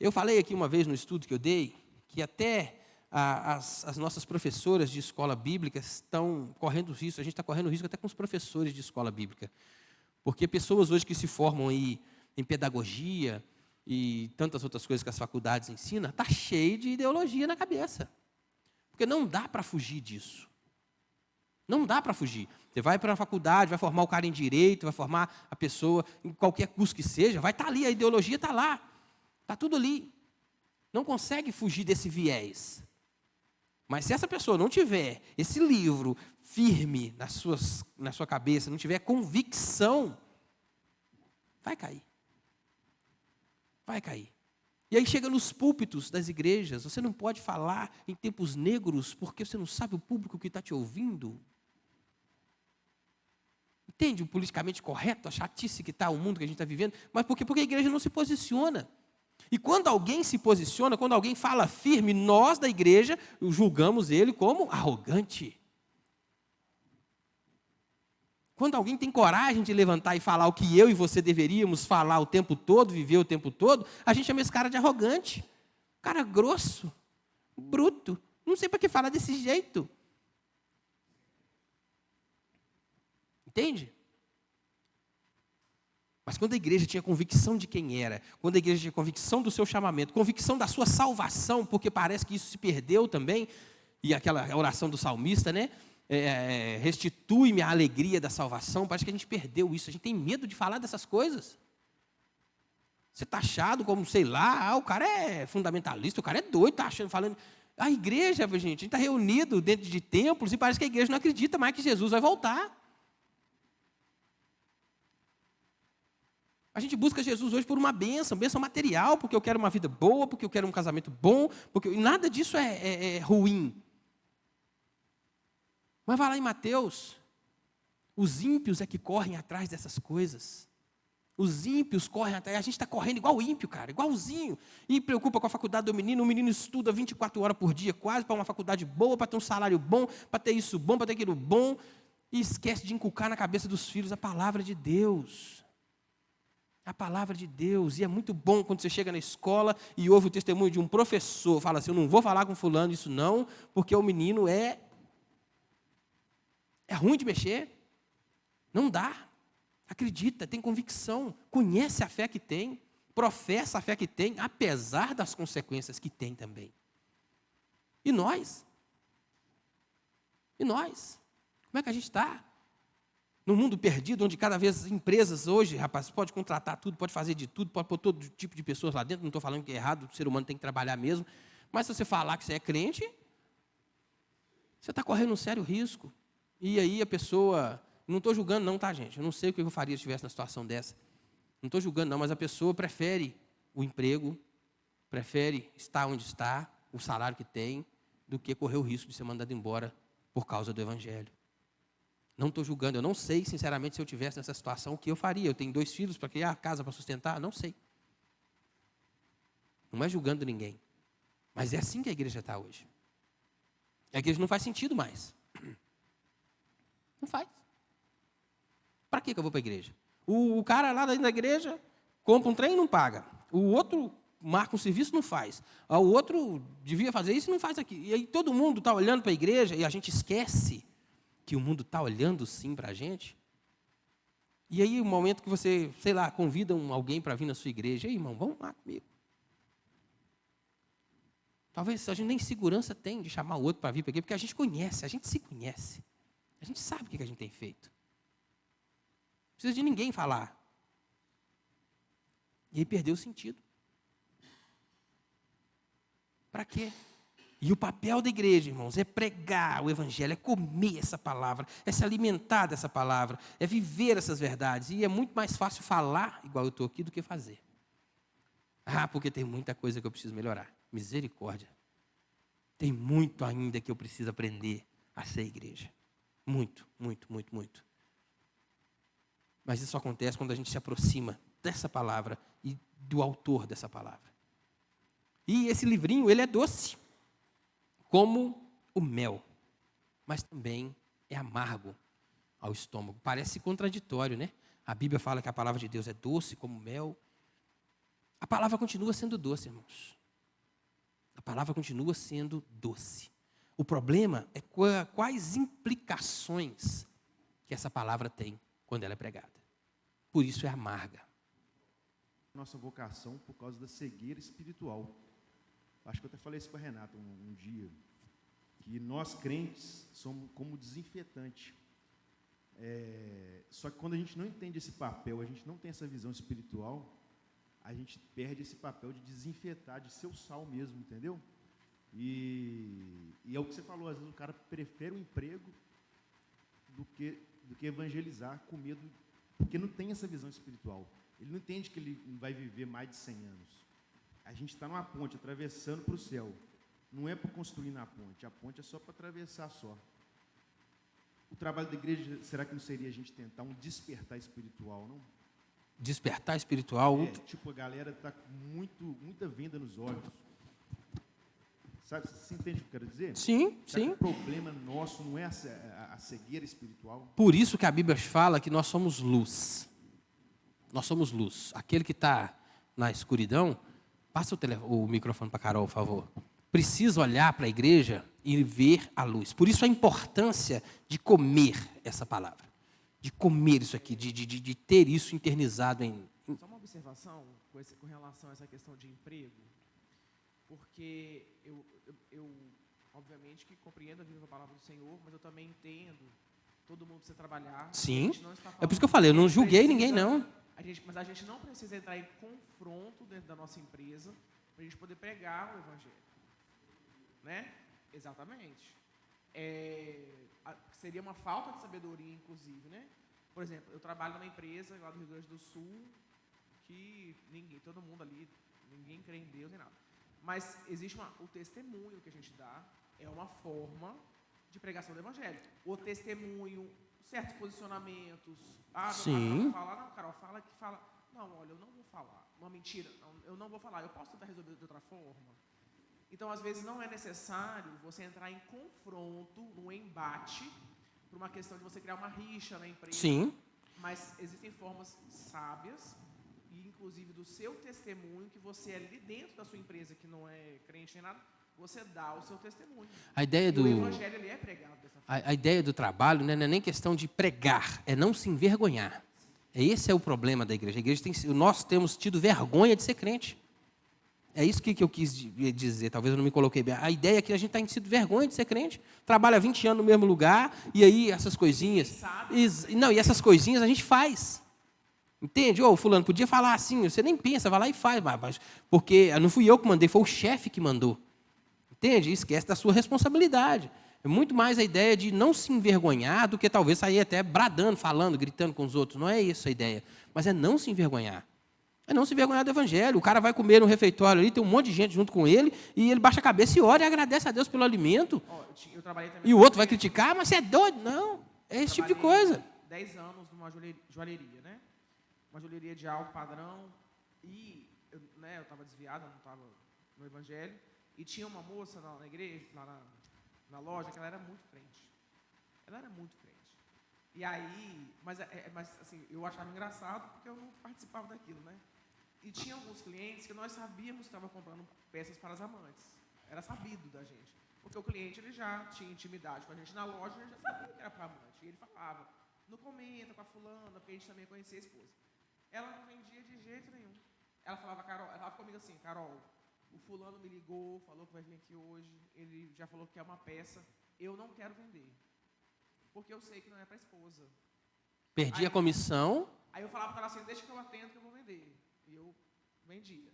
Eu falei aqui uma vez no estudo que eu dei, que até as nossas professoras de escola bíblica estão correndo risco, a gente está correndo risco até com os professores de escola bíblica. Porque pessoas hoje que se formam aí em pedagogia e tantas outras coisas que as faculdades ensinam, está cheio de ideologia na cabeça. Porque não dá para fugir disso. Não dá para fugir. Você vai para a faculdade, vai formar o cara em direito, vai formar a pessoa em qualquer curso que seja, vai estar ali, a ideologia está lá. Está tudo ali. Não consegue fugir desse viés. Mas se essa pessoa não tiver esse livro firme na sua cabeça, não tiver convicção, vai cair. Vai cair. E aí chega nos púlpitos das igrejas, você não pode falar em tempos negros porque você não sabe o público que está te ouvindo. Entende o politicamente correto, a chatice que está o mundo que a gente está vivendo? Mas por quê? Porque a igreja não se posiciona. E quando alguém se posiciona, quando alguém fala firme, nós da igreja julgamos ele como arrogante. Quando alguém tem coragem de levantar e falar o que eu e você deveríamos falar o tempo todo, viver o tempo todo, a gente chama esse cara de arrogante. Cara grosso, bruto, não sei para que falar desse jeito. Entende? Mas quando a igreja tinha convicção de quem era, quando a igreja tinha convicção do seu chamamento, convicção da sua salvação, porque parece que isso se perdeu também, e aquela oração do salmista, né? Restitui-me a alegria da salvação, parece que a gente perdeu isso, a gente tem medo de falar dessas coisas. Você está achado como, sei lá, o cara é fundamentalista, o cara é doido, está achando, falando. A igreja, gente, a gente está reunido dentro de templos e parece que a igreja não acredita mais que Jesus vai voltar. A gente busca Jesus hoje por uma bênção material, porque eu quero uma vida boa, porque eu quero um casamento bom, porque nada disso é ruim. Mas vai lá em Mateus, os ímpios é que correm atrás dessas coisas. Os ímpios correm atrás, a gente está correndo igual ímpio, cara, igualzinho. E preocupa com a faculdade do menino, o menino estuda 24 horas por dia, quase, para uma faculdade boa, para ter um salário bom, para ter isso bom, para ter aquilo bom, e esquece de inculcar na cabeça dos filhos a palavra de Deus. A palavra de Deus. E é muito bom quando você chega na escola e ouve o testemunho de um professor, fala assim, eu não vou falar com fulano isso não, porque o menino é ruim de mexer. Não dá. Acredita, tem convicção, conhece a fé que tem, professa a fé que tem, apesar das consequências que tem também. E nós? E nós? Como é que a gente está? Num mundo perdido, onde cada vez empresas hoje, rapaz, pode contratar tudo, pode fazer de tudo, pode pôr todo tipo de pessoas lá dentro, não estou falando que é errado, o ser humano tem que trabalhar mesmo, mas se você falar que você é crente, você está correndo um sério risco. E aí a pessoa... Não estou julgando não, tá, gente? Eu não sei o que eu faria se estivesse na situação dessa. Não estou julgando não, mas a pessoa prefere o emprego, prefere estar onde está, o salário que tem, do que correr o risco de ser mandado embora por causa do Evangelho. Não estou julgando, eu não sei, sinceramente, se eu estivesse nessa situação, o que eu faria. Eu tenho 2 filhos para criar, casa para sustentar, não sei. Não é julgando ninguém. Mas é assim que a igreja está hoje. A igreja não faz sentido mais. Não faz. Para que eu vou para a igreja? O cara lá dentro da igreja compra um trem e não paga. O outro marca um serviço e não faz. O outro devia fazer isso e não faz aqui. E aí todo mundo está olhando para a igreja e a gente esquece que o mundo está olhando sim para a gente. E aí o momento que você, sei lá, convida alguém para vir na sua igreja, ei, irmão, vamos lá comigo. Talvez a gente nem segurança tem de chamar o outro para vir para a igreja, porque a gente conhece, a gente se conhece. A gente sabe o que a gente tem feito. Não precisa de ninguém falar. E aí perdeu o sentido. Para quê? E o papel da igreja, irmãos, é pregar o Evangelho, é comer essa palavra, é se alimentar dessa palavra, é viver essas verdades. E é muito mais fácil falar, igual eu estou aqui, do que fazer. Ah, porque tem muita coisa que eu preciso melhorar. Misericórdia. Tem muito ainda que eu preciso aprender a ser igreja. Muito, muito, muito, muito. Mas isso acontece quando a gente se aproxima dessa palavra e do autor dessa palavra. E esse livrinho, ele é doce, como o mel, mas também é amargo ao estômago. Parece contraditório, né? A Bíblia fala que a palavra de Deus é doce como mel. A palavra continua sendo doce, irmãos. A palavra continua sendo doce. O problema é quais implicações que essa palavra tem quando ela é pregada. Por isso é amarga. Nossa vocação por causa da cegueira espiritual. Acho que eu até falei isso para a Renata um dia, que nós crentes somos como desinfetante. Só que quando a gente não entende esse papel, a gente não tem essa visão espiritual, a gente perde esse papel de desinfetar, de ser o sal mesmo, entendeu? E é o que você falou, às vezes o cara prefere o emprego do que evangelizar com medo, porque não tem essa visão espiritual. Ele não entende que ele vai viver mais de 100 anos. A gente está numa ponte, atravessando para o céu. Não é para construir na ponte, a ponte é só para atravessar só. O trabalho da igreja, será que não seria a gente tentar um despertar espiritual, não? Despertar espiritual? Tipo, a galera está com muita venda nos olhos. Sabe, você entende o que eu quero dizer? Sim, Será sim. que o problema nosso não é a cegueira espiritual? Por isso que a Bíblia fala que nós somos luz. Nós somos luz. Aquele que está na escuridão, passa o microfone para a Carol, por favor. Precisa olhar para a igreja e ver a luz. Por isso a importância de comer essa palavra. De comer isso aqui, de ter isso internizado em... Só uma observação com relação a essa questão de emprego, porque eu obviamente que compreendo a vida da palavra do Senhor, mas eu também entendo, todo mundo precisa trabalhar. Sim, Não está é por isso que eu falei, eu não julguei ninguém não. Mas a gente não precisa entrar em confronto dentro da nossa empresa para a gente poder pregar o Evangelho. Né? Exatamente. Seria uma falta de sabedoria, inclusive, né? Por exemplo, eu trabalho numa empresa lá do Rio Grande do Sul que todo mundo ali, ninguém crê em Deus nem nada. Mas existe o testemunho que a gente dá, é uma forma de pregação do evangelho. O testemunho, certos posicionamentos. Sim. Carol, fala. Não, olha, eu não vou falar. Uma mentira, não, eu não vou falar. Eu posso tentar resolver de outra forma. Então, às vezes, não é necessário você entrar em confronto, num embate, por uma questão de você criar uma rixa na empresa. Sim. Mas existem formas sábias, e inclusive do seu testemunho, que você é ali dentro da sua empresa, que não é crente nem nada, você dá o seu testemunho. A ideia o evangelho ele é pregado dessa forma. A ideia do trabalho, né, não é nem questão de pregar, é não se envergonhar. Esse é o problema da igreja. A igreja nós temos tido vergonha de ser crente. É isso que eu quis dizer, talvez eu não me coloquei bem. A ideia é que a gente tem sido vergonha de ser crente. Trabalha 20 anos no mesmo lugar, e aí essas coisinhas... e essas coisinhas a gente faz. Entende? Ô, fulano, podia falar assim, você nem pensa, vai lá e faz. Porque não fui eu que mandei, foi o chefe que mandou. Entende? Esquece da sua responsabilidade. É muito mais a ideia de não se envergonhar do que talvez sair até bradando, falando, gritando com os outros. Não é isso a ideia. Mas é não se envergonhar. É não se envergonhar do evangelho. O cara vai comer no refeitório ali, tem um monte de gente junto com ele, e ele baixa a cabeça e ora e agradece a Deus pelo alimento. Eu trabalhei também E o outro vai criticar, mas você é doido? Não, é esse tipo de coisa. 10 anos numa joalheria, né? Uma joalheria de alto padrão, e eu estava desviado, eu não estava no evangelho, e tinha uma moça na igreja, na loja, que ela era muito crente. Ela era muito crente. E aí, mas assim, eu achava engraçado porque eu não participava daquilo, né? E tinha alguns clientes que nós sabíamos que estavam comprando peças para as amantes. Era sabido da gente. Porque o cliente ele já tinha intimidade com a gente na loja, ele já sabia que era para amante. E ele falava, não comenta com a fulana, porque a gente também conhecia a esposa. Ela não vendia de jeito nenhum. Ela falava, Carol, ela falava comigo assim, Carol, o fulano me ligou, falou que vai vir aqui hoje, ele já falou que quer uma peça, eu não quero vender. Porque eu sei que não é para a esposa. Perdi a comissão. Aí eu falava para ela assim, deixa que eu atendo que eu vou vender. E eu vendia.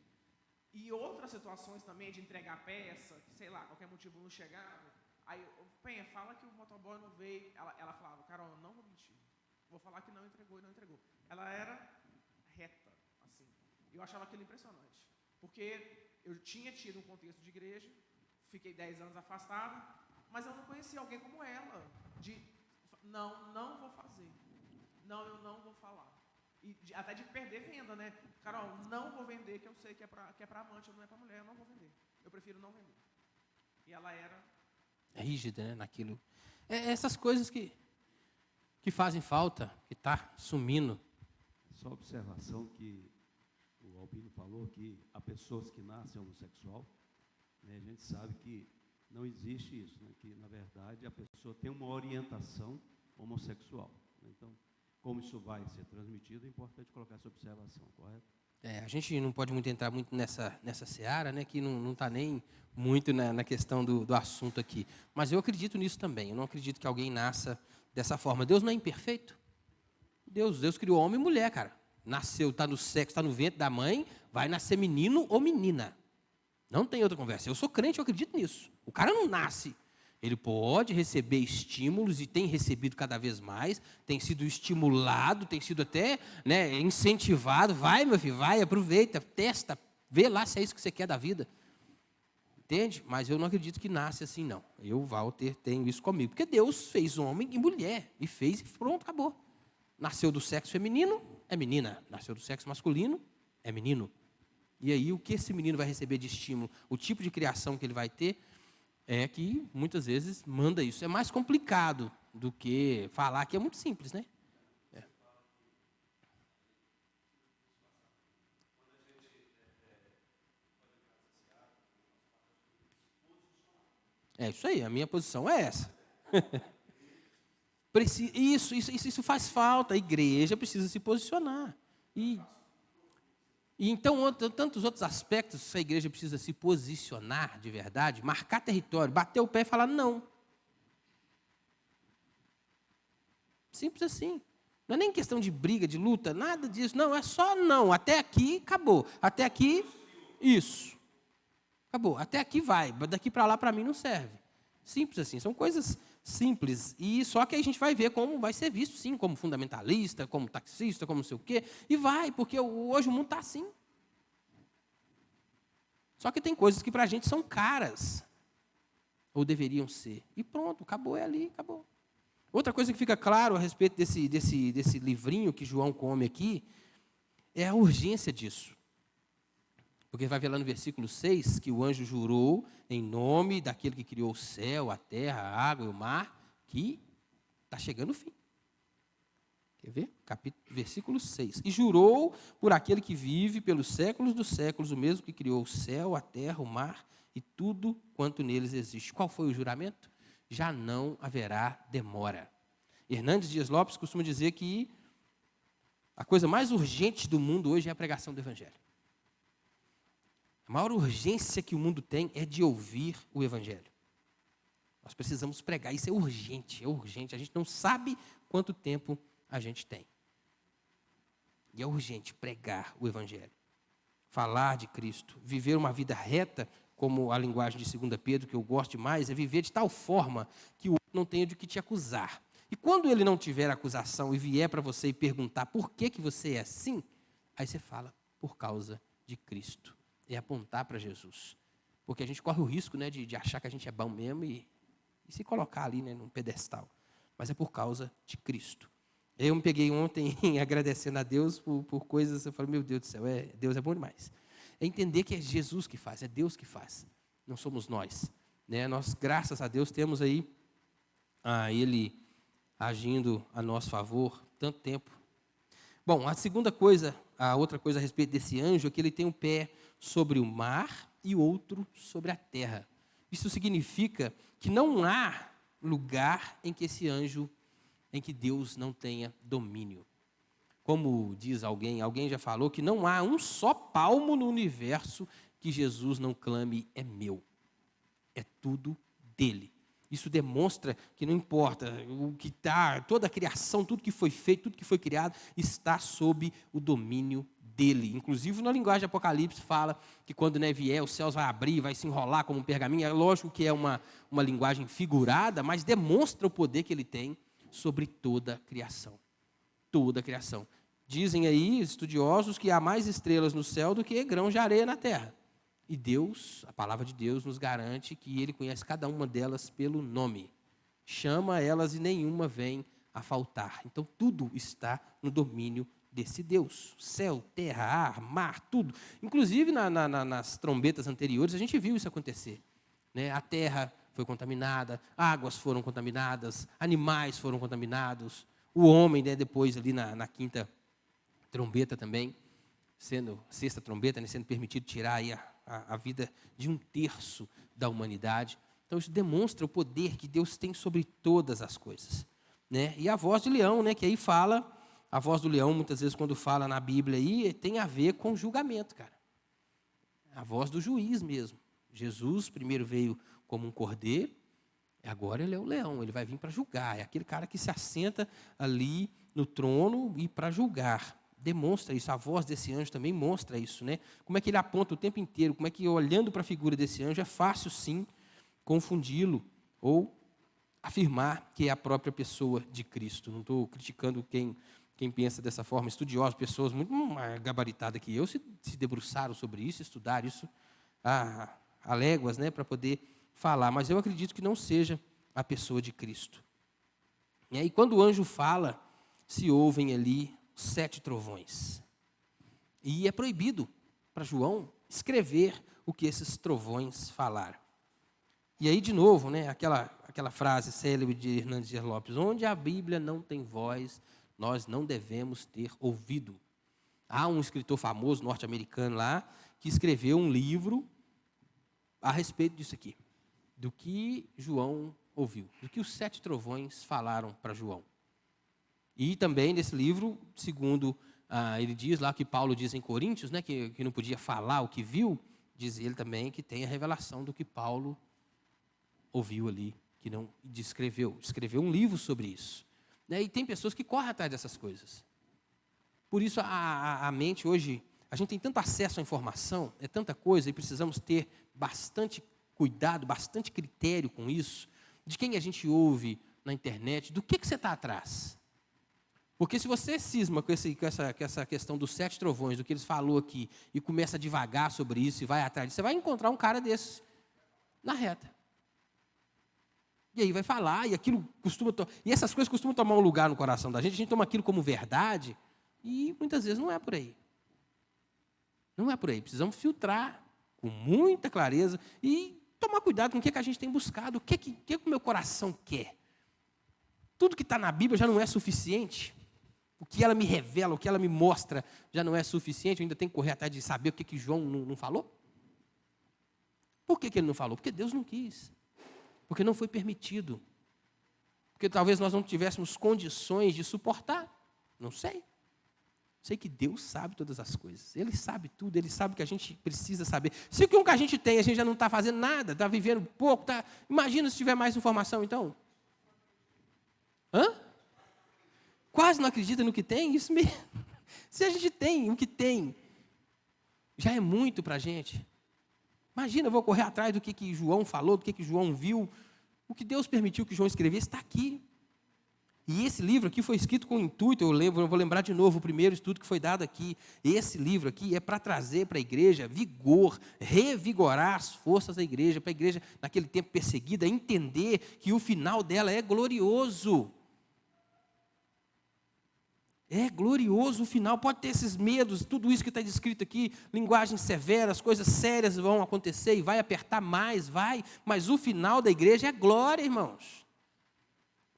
E outras situações também de entregar a peça, que sei lá, qualquer motivo não chegava. Aí, Penha, fala que o motoboy não veio. Ela falava, Carol, eu não vou mentir. Vou falar que não entregou e não entregou. Ela era reta, assim. Eu achava aquilo impressionante. Porque eu tinha tido um contexto de igreja, fiquei 10 anos afastado, mas eu não conhecia alguém como ela. Não vou fazer. Não, eu não vou falar. E até de perder venda, né? Carol, não vou vender, que eu sei que é para amante, não é para mulher, eu não vou vender. Eu prefiro não vender. E ela era... rígida, né, naquilo. Essas coisas que fazem falta, que está sumindo. Só observação que o Albino falou, que há pessoas que nascem homossexual, né, a gente sabe que não existe isso, né, que, na verdade, a pessoa tem uma orientação homossexual. Né, então, como isso vai ser transmitido, é importante colocar essa observação, correto? A gente não pode entrar muito nessa seara, né, que não está nem muito na questão do assunto aqui. Mas eu acredito nisso também. Eu não acredito que alguém nasça dessa forma. Deus não é imperfeito. Deus criou homem e mulher, cara. Nasceu, está no sexo, está no ventre da mãe, vai nascer menino ou menina. Não tem outra conversa. Eu sou crente, eu acredito nisso. O cara não nasce. Ele pode receber estímulos e tem recebido cada vez mais, tem sido estimulado, tem sido até, né, incentivado. Vai, meu filho, vai, aproveita, testa, vê lá se é isso que você quer da vida. Entende? Mas eu não acredito que nasce assim, não. Eu, Walter, tenho isso comigo. Porque Deus fez homem e mulher, e fez e pronto, acabou. Nasceu do sexo feminino, é menina. Nasceu do sexo masculino, é menino. E aí, o que esse menino vai receber de estímulo, o tipo de criação que ele vai ter, é que, muitas vezes, manda isso. É mais complicado do que falar, que é muito simples, né? É isso aí, a minha posição é essa. Isso faz falta, a igreja precisa se posicionar. E então, tantos outros aspectos, a igreja precisa se posicionar de verdade, marcar território, bater o pé e falar não. Simples assim. Não é nem questão de briga, de luta, nada disso. Não, é só não. Até aqui, acabou. Até aqui, isso. Acabou. Até aqui vai. Daqui para lá, para mim, não serve. Simples assim. São coisas simples. E só que aí a gente vai ver como vai ser visto, sim, como fundamentalista, como taxista, como não sei o quê. E vai, porque hoje o mundo está assim. Só que tem coisas que para a gente são caras. Ou deveriam ser. E pronto, acabou, é ali, acabou. Outra coisa que fica claro a respeito desse livrinho que João come aqui, é a urgência disso. Porque vai ver lá no versículo 6, que o anjo jurou em nome daquele que criou o céu, a terra, a água e o mar, que está chegando o fim. Quer ver? Versículo 6. E jurou por aquele que vive pelos séculos dos séculos, o mesmo que criou o céu, a terra, o mar e tudo quanto neles existe. Qual foi o juramento? Já não haverá demora. Hernandes Dias Lopes costuma dizer que a coisa mais urgente do mundo hoje é a pregação do Evangelho. A maior urgência que o mundo tem é de ouvir o Evangelho. Nós precisamos pregar, isso é urgente, é urgente. A gente não sabe quanto tempo a gente tem. E é urgente pregar o Evangelho. Falar de Cristo, viver uma vida reta, como a linguagem de 2 Pedro, que eu gosto demais, é viver de tal forma que o outro não tenha de que te acusar. E quando ele não tiver acusação e vier para você e perguntar por que você é assim, aí você fala, por causa de Cristo. É apontar para Jesus. Porque a gente corre o risco, né, de achar que a gente é bom mesmo e se colocar ali, né, num pedestal. Mas é por causa de Cristo. Eu me peguei ontem agradecendo a Deus por coisas, eu falei, meu Deus do céu, Deus é bom demais. É entender que é Jesus que faz, é Deus que faz, não somos nós. Né? Nós, graças a Deus, temos aí Ele agindo a nosso favor tanto tempo. Bom, a outra coisa a respeito desse anjo é que ele tem um pé sobre o mar e outro sobre a terra. Isso significa que não há lugar em que Deus não tenha domínio. Como diz alguém já falou que não há um só palmo no universo que Jesus não clame, é meu. É tudo dele. Isso demonstra que não importa o que está, toda a criação, tudo que foi feito, tudo que foi criado, está sob o domínio dele. Inclusive, na linguagem de Apocalipse, fala que quando vier, os céus vai abrir, vai se enrolar como um pergaminho. É lógico que é uma linguagem figurada, mas demonstra o poder que ele tem sobre toda a criação. Toda a criação. Dizem aí, estudiosos, que há mais estrelas no céu do que grãos de areia na terra. E Deus, a palavra de Deus, nos garante que Ele conhece cada uma delas pelo nome. Chama elas e nenhuma vem a faltar. Então, tudo está no domínio desse Deus. Céu, terra, ar, mar, tudo. Inclusive, nas trombetas anteriores, a gente viu isso acontecer. Né? A terra foi contaminada, águas foram contaminadas, animais foram contaminados. O homem, depois ali na quinta trombeta também, sexta trombeta, sendo permitido tirar aí a vida de 1/3 da humanidade. Então, isso demonstra o poder que Deus tem sobre todas as coisas. Né? E a voz de leão, que aí fala, a voz do leão, muitas vezes, quando fala na Bíblia, aí, tem a ver com julgamento, cara. A voz do juiz mesmo. Jesus primeiro veio como um cordeiro, agora ele é o leão, ele vai vir para julgar. É aquele cara que se assenta ali no trono e para julgar. Demonstra isso, a voz desse anjo também mostra isso, né? Como é que ele aponta o tempo inteiro, como é que olhando para a figura desse anjo é fácil sim confundi-lo ou afirmar que é a própria pessoa de Cristo. Não estou criticando quem pensa dessa forma, estudiosos, pessoas muito mais gabaritadas que eu se debruçaram sobre isso, estudaram isso há léguas, para poder falar, mas eu acredito que não seja a pessoa de Cristo. E aí quando o anjo fala, se ouvem ali 7 trovões. E é proibido para João escrever o que esses trovões falaram. E aí, de novo, aquela frase célebre de Hernandes Dias Lopes, onde a Bíblia não tem voz, nós não devemos ter ouvido. Há um escritor famoso, norte-americano lá, que escreveu um livro a respeito disso aqui, do que João ouviu, do que os 7 trovões falaram para João. E também nesse livro, segundo ele diz lá, que Paulo diz em Coríntios, que não podia falar o que viu, diz ele também que tem a revelação do que Paulo ouviu ali, que não descreveu. Escreveu um livro sobre isso. E tem pessoas que correm atrás dessas coisas. Por isso a mente hoje, a gente tem tanto acesso à informação, é tanta coisa, e precisamos ter bastante cuidado, bastante critério com isso, de quem a gente ouve na internet, do que você está atrás. Porque se você cisma com essa questão dos 7 trovões, do que eles falou aqui, e começa a divagar sobre isso e vai atrás disso, você vai encontrar um cara desse na reta. E aí vai falar, e aquilo e essas coisas costumam tomar um lugar no coração da gente, a gente toma aquilo como verdade, e muitas vezes não é por aí. Não é por aí. Precisamos filtrar com muita clareza e tomar cuidado com o que a gente tem buscado, o que o meu coração quer. Tudo que está na Bíblia já não é suficiente. O que ela me revela, o que ela me mostra já não é suficiente. Eu ainda tenho que correr atrás de saber o que João não falou. Por que ele não falou? Porque Deus não quis. Porque não foi permitido. Porque talvez nós não tivéssemos condições de suportar. Não sei. Sei que Deus sabe todas as coisas. Ele sabe tudo, Ele sabe o que a gente precisa saber. Se o que a gente tem, a gente já não está fazendo nada, está vivendo pouco, imagina se tiver mais informação, então. Hã? Quase não acredita no que tem? Isso mesmo. Se a gente tem o que tem, já é muito para a gente. Imagina, eu vou correr atrás do que João falou, do que João viu. O que Deus permitiu que João escrevesse está aqui. E esse livro aqui foi escrito com intuito, eu vou lembrar de novo o primeiro estudo que foi dado aqui. Esse livro aqui é para trazer para a igreja vigor, revigorar as forças da igreja, para a igreja, naquele tempo perseguida, entender que o final dela é glorioso. É glorioso o final, pode ter esses medos, tudo isso que está descrito aqui, linguagens severas, coisas sérias vão acontecer e vai apertar mais, mas o final da igreja é glória, irmãos.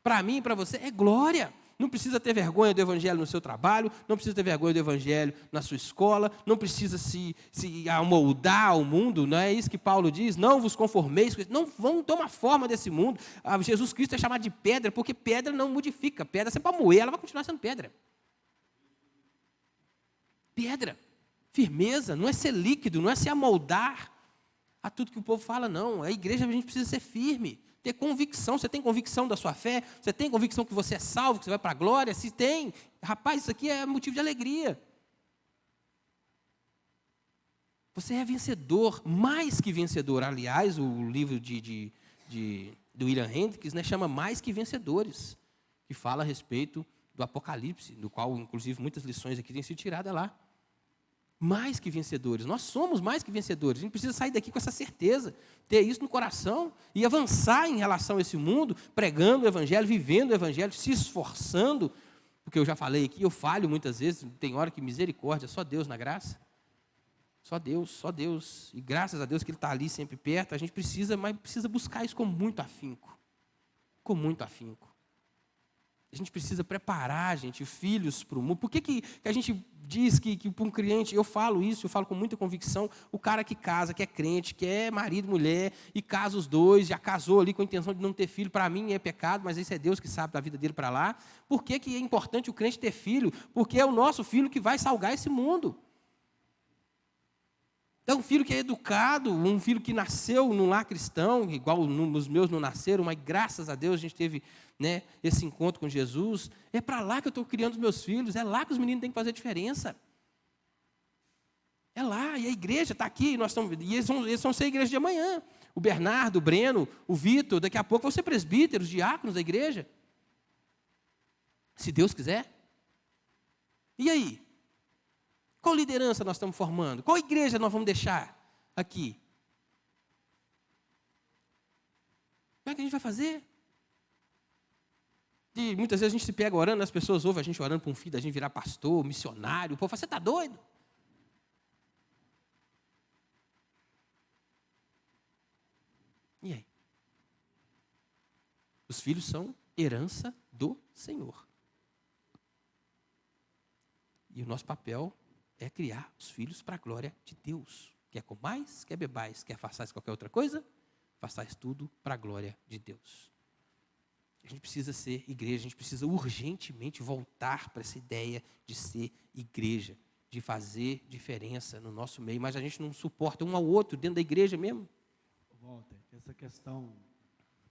Para mim e para você é glória. Não precisa ter vergonha do evangelho no seu trabalho, não precisa ter vergonha do evangelho na sua escola, não precisa se amoldar ao mundo, não é isso que Paulo diz? Não vos conformeis, não vão tomar forma desse mundo. Jesus Cristo é chamado de pedra, porque pedra não modifica. Pedra, você pode moer, ela vai continuar sendo pedra. Pedra, firmeza, não é ser líquido, não é se amoldar a tudo que o povo fala, não. A igreja, a gente precisa ser firme, ter convicção. Você tem convicção da sua fé? Você tem convicção que você é salvo, que você vai para a glória? Se tem, rapaz, isso aqui é motivo de alegria. Você é vencedor, mais que vencedor. Aliás, o livro do William Hendricks, né, chama Mais que Vencedores, que fala a respeito do Apocalipse, do qual, inclusive, muitas lições aqui têm sido tiradas lá. Mais que vencedores, nós somos mais que vencedores. A gente precisa sair daqui com essa certeza, ter isso no coração e avançar em relação a esse mundo, pregando o Evangelho, vivendo o Evangelho, se esforçando, porque eu já falei aqui, eu falho muitas vezes, tem hora que misericórdia, só Deus na graça. Só Deus. E graças a Deus que Ele está ali sempre perto, a gente precisa buscar isso com muito afinco. Com muito afinco. A gente precisa preparar, gente, filhos para o mundo. Por que a gente diz que para um cliente, eu falo com muita convicção, o cara que casa, que é crente, que é marido e mulher, e casa os dois, já casou ali com a intenção de não ter filho, para mim é pecado, mas isso é Deus que sabe da vida dele para lá. Por que é importante o crente ter filho? Porque é o nosso filho que vai salgar esse mundo. Então, um filho que é educado, um filho que nasceu num lar cristão, igual os meus não nasceram, mas graças a Deus a gente teve, né, esse encontro com Jesus. É para lá que eu estou criando os meus filhos, é lá que os meninos têm que fazer a diferença. É lá, e a igreja está aqui, e eles vão ser a igreja de amanhã. O Bernardo, o Breno, o Vitor, daqui a pouco vão ser presbíteros, diáconos da igreja. Se Deus quiser. E aí? Qual liderança nós estamos formando? Qual igreja nós vamos deixar aqui? Como é que a gente vai fazer? E muitas vezes a gente se pega orando, as pessoas ouvem a gente orando para um filho da gente virar pastor, missionário. O povo fala, você está doido? E aí? Os filhos são herança do Senhor. E o nosso papel é criar os filhos para a glória de Deus. Quer comais, quer bebais, quer façais qualquer outra coisa, façais tudo para a glória de Deus. A gente precisa ser igreja, a gente precisa urgentemente voltar para essa ideia de ser igreja, de fazer diferença no nosso meio, mas a gente não suporta um ao outro dentro da igreja mesmo. Walter, essa questão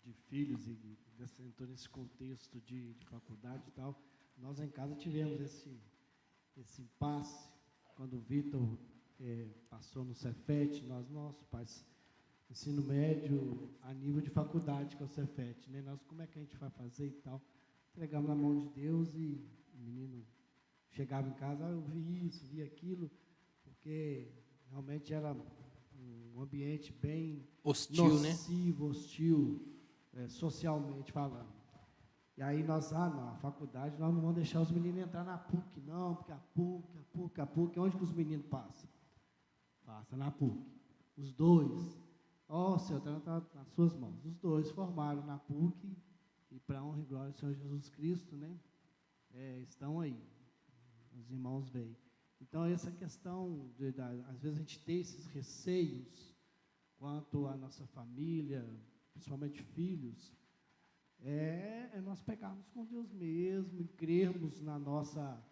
de filhos e entrou nesse contexto de faculdade e tal, nós em casa tivemos esse impasse. Quando o Vitor passou no Cefet, nosso pai ensino médio a nível de faculdade, que é o Cefet, né? Nós, como é que a gente vai fazer e tal? Entregamos na mão de Deus e o menino chegava em casa, eu vi isso, vi aquilo, porque realmente era um ambiente bem Hostil, né? nocivo, hostil, socialmente falando. E aí nós, não, a faculdade, nós não vamos deixar os meninos entrar na PUC, não, porque a PUC, onde que os meninos passam? Passa na PUC. Os dois, o Senhor está nas suas mãos. Os dois formaram na PUC, e para a honra e glória do Senhor Jesus Cristo, né? Estão aí, os irmãos veem. Então, essa questão, às vezes a gente tem esses receios quanto à nossa família, principalmente filhos, nós pegarmos com Deus mesmo e crermos na nossa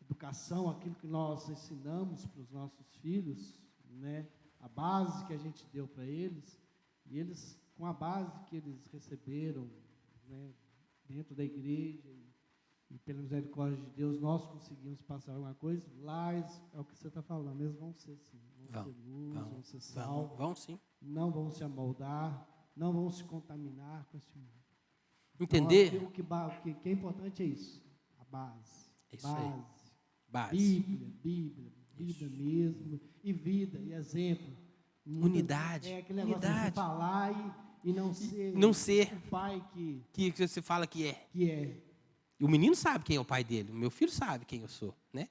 educação, aquilo que nós ensinamos para os nossos filhos, né? A base que a gente deu para eles, e eles, com a base que eles receberam, né, dentro da igreja, e pela misericórdia de Deus, nós conseguimos passar alguma coisa, lá é o que você está falando, eles vão ser sim, vão ser luz, vão ser sal, Vão sim. não vão se amoldar, não vão se contaminar com esse mundo. Entender? Então, o que é importante é isso, a base. Isso aí. Base. Bíblia mesmo, e vida, e exemplo. Unidade. É aquele negócio de falar e não ser o pai que você fala que é. Que é. E o menino sabe quem é o pai dele, o meu filho sabe quem eu sou, né?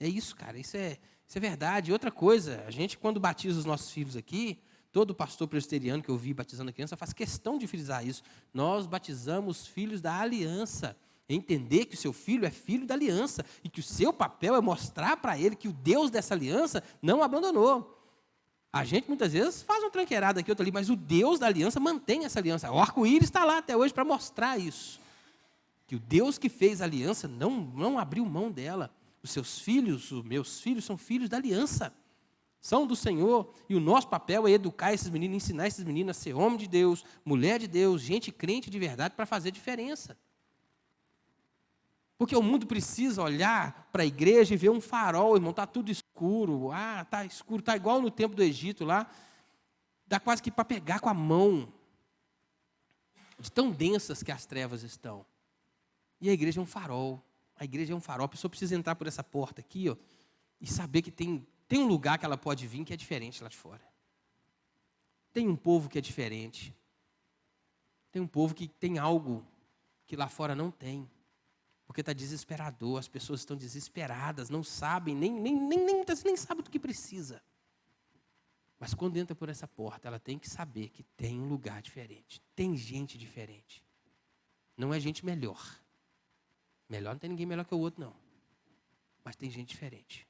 É isso, cara, isso é verdade. E outra coisa, a gente, quando batiza os nossos filhos aqui, todo pastor presbiteriano que eu vi batizando a criança faz questão de frisar isso. Nós batizamos filhos da aliança. Entender que o seu filho é filho da aliança e que o seu papel é mostrar para ele que o Deus dessa aliança não o abandonou. A gente, muitas vezes, faz uma tranqueirada aqui, outra ali, mas o Deus da aliança mantém essa aliança. O arco-íris está lá até hoje para mostrar isso. Que o Deus que fez a aliança não abriu mão dela. Os seus filhos, os meus filhos, são filhos da aliança. São do Senhor, e o nosso papel é educar esses meninos, ensinar esses meninos a ser homem de Deus, mulher de Deus, gente crente de verdade para fazer diferença. Porque o mundo precisa olhar para a igreja e ver um farol, irmão, está tudo escuro. Está escuro, está igual no tempo do Egito lá. Dá quase que para pegar com a mão, de tão densas que as trevas estão. E a igreja é um farol. A igreja é um farol. A pessoa precisa entrar por essa porta aqui, ó, e saber que tem um lugar que ela pode vir que é diferente lá de fora. Tem um povo que é diferente. Tem um povo que tem algo que lá fora não tem. Porque está desesperador, as pessoas estão desesperadas, não sabem, muitas vezes nem sabem do que precisa. Mas quando entra por essa porta, ela tem que saber que tem um lugar diferente, tem gente diferente. Não é gente melhor. Melhor não tem ninguém melhor que o outro, não. Mas tem gente diferente.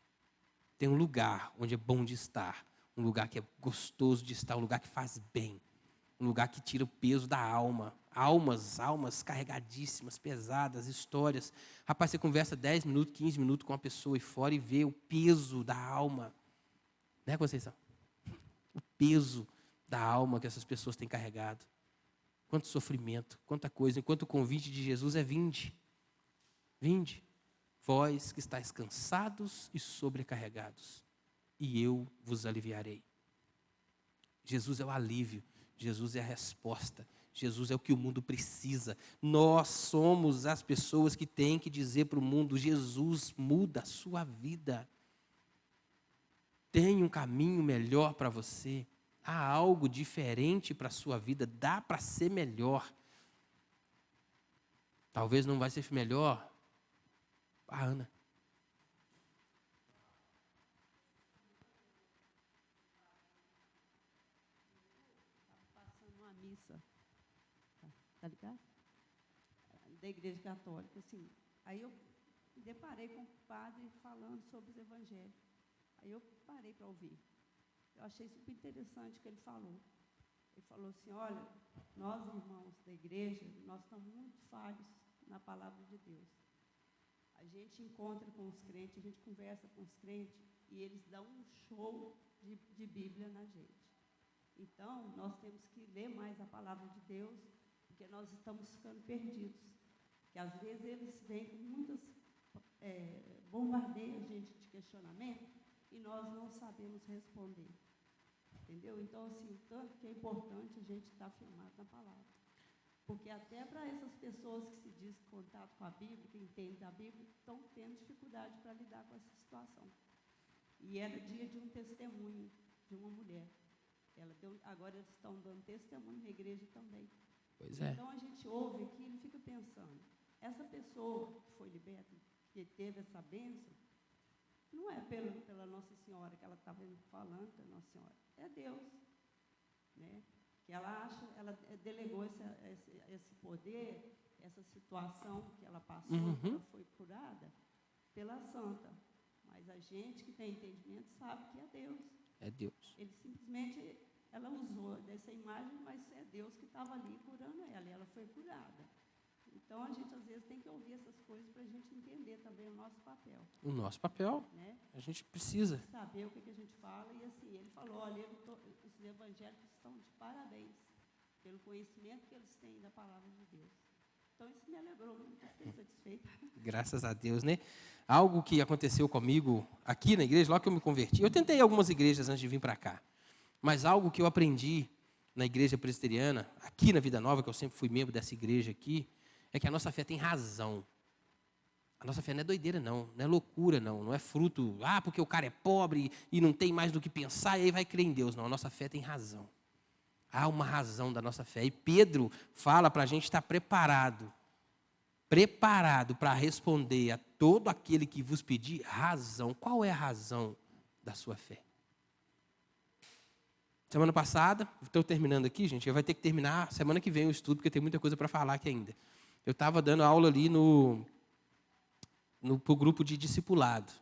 Tem um lugar onde é bom de estar, um lugar que é gostoso de estar, um lugar que faz bem, um lugar que tira o peso da alma. Almas carregadíssimas, pesadas, histórias. Rapaz, você conversa 10 minutos, 15 minutos com uma pessoa e fora e vê o peso da alma. Né, Conceição? O peso da alma que essas pessoas têm carregado. Quanto sofrimento, quanta coisa. Enquanto o convite de Jesus é vinde. Vinde, vós que estáis cansados e sobrecarregados, e eu vos aliviarei. Jesus é o alívio, Jesus é a resposta. Jesus é o que o mundo precisa. Nós somos as pessoas que têm que dizer para o mundo: Jesus muda a sua vida. Tem um caminho melhor para você. Há algo diferente para a sua vida. Dá para ser melhor. Talvez não vai ser melhor a Ana. Passando uma missa. Tá ligado? Da Igreja Católica, assim. Aí eu me deparei com o padre falando sobre os evangelhos. Aí eu parei para ouvir. Eu achei super interessante o que ele falou. Ele falou assim: olha, nós, irmãos da igreja, nós estamos muito falhos na palavra de Deus. A gente encontra com os crentes, a gente conversa com os crentes, e eles dão um show de Bíblia na gente. Então, nós temos que ler mais a palavra de Deus, porque nós estamos ficando perdidos. Porque às vezes eles vêm com muitas, bombardeiam a gente de questionamento, e nós não sabemos responder. Entendeu? Então, assim, tanto que é importante a gente estar firmado na palavra. Porque até para essas pessoas que se dizem contato com a Bíblia, que entendem da Bíblia, estão tendo dificuldade para lidar com essa situação. E era dia de um testemunho de uma mulher. Agora eles estão dando testemunho na igreja também. Pois é. Então a gente ouve aquilo e fica pensando, essa pessoa que foi liberta, que teve essa bênção, não é pela Nossa Senhora que ela estava falando, pela Nossa Senhora, é Deus, né? Que ela delegou esse poder, essa situação que ela passou, que ela foi curada pela santa. Mas a gente que tem entendimento sabe que é Deus. É Deus. Ele simplesmente, ela usou dessa imagem, mas é Deus que estava ali curando ela, e ela foi curada. Então, a gente, às vezes, tem que ouvir essas coisas para a gente entender também o nosso papel. O nosso papel, né? A gente precisa. Saber o que a gente fala, e assim, ele falou, olha, os evangélicos estão de parabéns pelo conhecimento que eles têm da palavra de Deus. Então, isso me alegrou muito, fiquei satisfeita. Graças a Deus, né? Algo que aconteceu comigo aqui na igreja, logo que eu me converti. Eu tentei algumas igrejas antes de vir para cá. Mas algo que eu aprendi na igreja presbiteriana, aqui na Vida Nova, que eu sempre fui membro dessa igreja aqui, é que a nossa fé tem razão. A nossa fé não é doideira, não é loucura, não é fruto, porque o cara é pobre e não tem mais do que pensar, e aí vai crer em Deus. Não, a nossa fé tem razão. Há uma razão da nossa fé. E Pedro fala para a gente estar preparado para responder a todo aquele que vos pedir razão. Qual é a razão da sua fé? Semana passada, estou terminando aqui, gente, eu vai ter que terminar semana que vem o estudo, porque tem muita coisa para falar aqui ainda. Eu estava dando aula ali pro grupo de discipulado.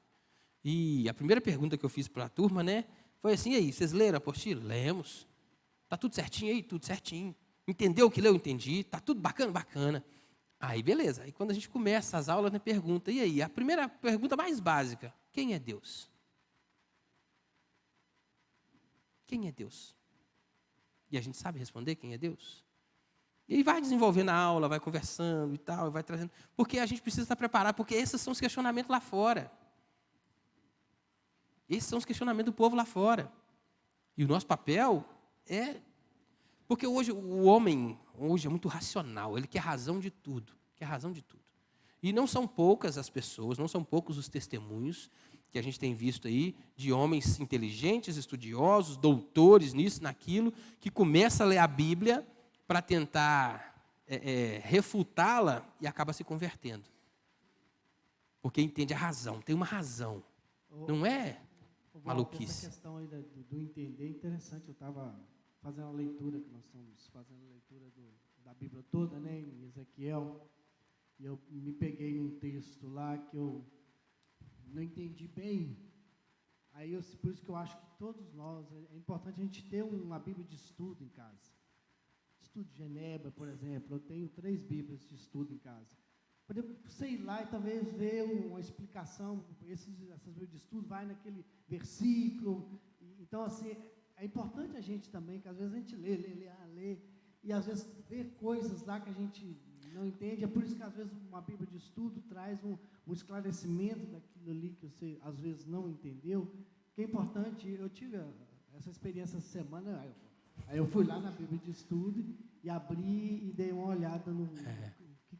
E a primeira pergunta que eu fiz para a turma, né, foi assim, e aí, vocês leram a apostila? Lemos. Está tudo certinho aí? Tudo certinho. Entendeu o que leu? Entendi. Está tudo bacana? Bacana. Aí, beleza. Aí, quando a gente começa as aulas, né, pergunta, e aí? A primeira pergunta mais básica, quem é Deus? Quem é Deus? E a gente sabe responder quem é Deus? E aí vai desenvolvendo a aula, vai conversando e tal, vai trazendo. Porque a gente precisa estar preparado, porque esses são os questionamentos lá fora. Esses são os questionamentos do povo lá fora. E o nosso papel é... Porque hoje o homem é muito racional, ele quer razão de tudo. Quer razão de tudo. E não são poucas as pessoas, não são poucos os testemunhos que a gente tem visto aí, de homens inteligentes, estudiosos, doutores nisso, naquilo, que começam a ler a Bíblia para tentar refutá-la e acaba se convertendo. Porque entende a razão, tem uma razão. Não é maluquice. Essa questão aí do entender é interessante. Eu estava fazendo a leitura, que nós estamos fazendo a leitura da Bíblia toda, né, em Ezequiel, e eu me peguei num texto lá que eu não entendi bem. Aí por isso que eu acho que todos nós, é importante a gente ter uma Bíblia de estudo em casa. Estudo de Genebra, por exemplo, eu tenho 3 Bíblias de estudo em casa. Poder você ir lá e talvez ver uma explicação, essas Bíblias de estudo, vai naquele versículo. Então, assim, é importante a gente também, que às vezes a gente lê, e às vezes vê coisas lá que a gente não entende. É por isso que às vezes uma Bíblia de estudo traz um esclarecimento daquilo ali que você às vezes não entendeu, que é importante. Eu tive essa experiência essa semana, aí eu fui lá na Bíblia de estudo e abri e dei uma olhada no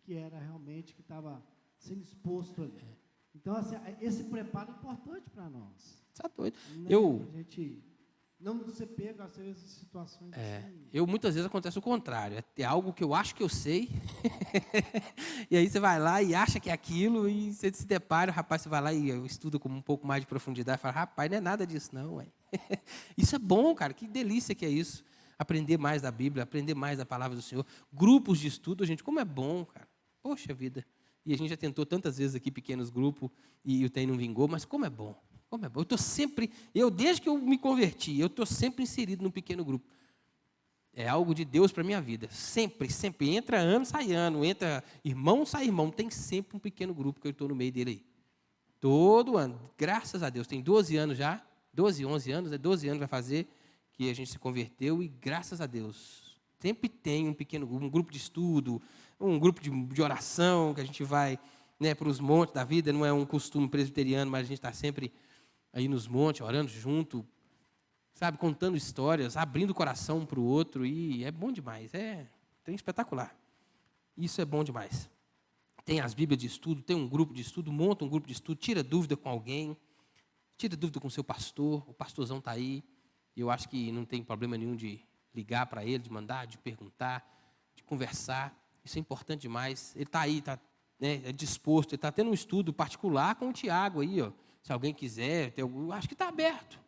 que era realmente que estava sendo exposto ali. Então, assim, esse preparo é importante para nós. Você é doido. Né? A gente não ser pego, às vezes, em situações assim. Muitas vezes acontece o contrário. É algo que eu acho que eu sei, e aí você vai lá e acha que é aquilo, e você se depara, rapaz, você vai lá e estuda com um pouco mais de profundidade, e fala, rapaz, não é nada disso não, ué. Isso é bom, cara, que delícia que é isso. Aprender mais da Bíblia, aprender mais da palavra do Senhor. Grupos de estudo, gente, como é bom, cara. Poxa vida. E a gente já tentou tantas vezes aqui, pequenos grupos, e o TEI não vingou, mas como é bom. Como é bom. Desde que eu me converti, eu estou sempre inserido num pequeno grupo. É algo de Deus para a minha vida. Sempre, sempre. Entra ano, sai ano. Entra irmão, sai irmão. Tem sempre um pequeno grupo que eu estou no meio dele aí. Todo ano. Graças a Deus. Tem 12 anos já. 12, 11 anos. 12 anos vai fazer que a gente se converteu. E graças a Deus. Sempre tem um pequeno grupo. Um grupo de estudo. Um grupo de oração. Que a gente vai, né, para os montes da vida. Não é um costume presbiteriano, mas a gente está sempre aí nos montes, orando junto, sabe, contando histórias, abrindo o coração um para o outro, e é bom demais, tem espetacular. Isso é bom demais. Tem as Bíblias de estudo, tem um grupo de estudo, monta um grupo de estudo, tira dúvida com alguém, tira dúvida com o seu pastor, o pastorzão está aí, e eu acho que não tem problema nenhum de ligar para ele, de mandar, de perguntar, de conversar, isso é importante demais. Ele está aí, está é disposto, ele está tendo um estudo particular com o Tiago aí, ó. Se alguém quiser, acho que está aberto,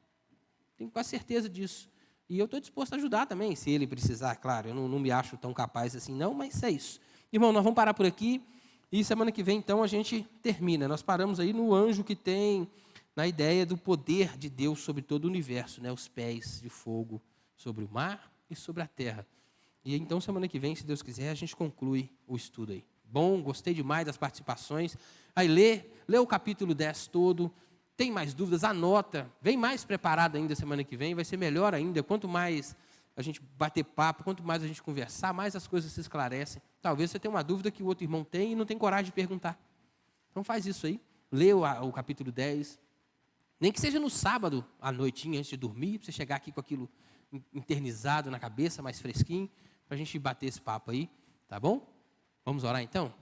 tenho quase certeza disso. E eu estou disposto a ajudar também, se ele precisar, claro, eu não me acho tão capaz assim não, mas é isso. Irmão, nós vamos parar por aqui, e semana que vem, então, a gente termina. Nós paramos aí no anjo que tem, na ideia do poder de Deus sobre todo o universo, né? Os pés de fogo sobre o mar e sobre a terra. E então, semana que vem, se Deus quiser, a gente conclui o estudo aí. Bom, gostei demais das participações. Aí lê o capítulo 10 todo, tem mais dúvidas, anota, vem mais preparado ainda semana que vem, vai ser melhor ainda, quanto mais a gente bater papo, quanto mais a gente conversar, mais as coisas se esclarecem. Talvez você tenha uma dúvida que o outro irmão tem e não tem coragem de perguntar. Então faz isso aí, lê o capítulo 10, nem que seja no sábado, à noitinha, antes de dormir, para você chegar aqui com aquilo internizado na cabeça, mais fresquinho, para a gente bater esse papo aí, tá bom? Vamos orar então?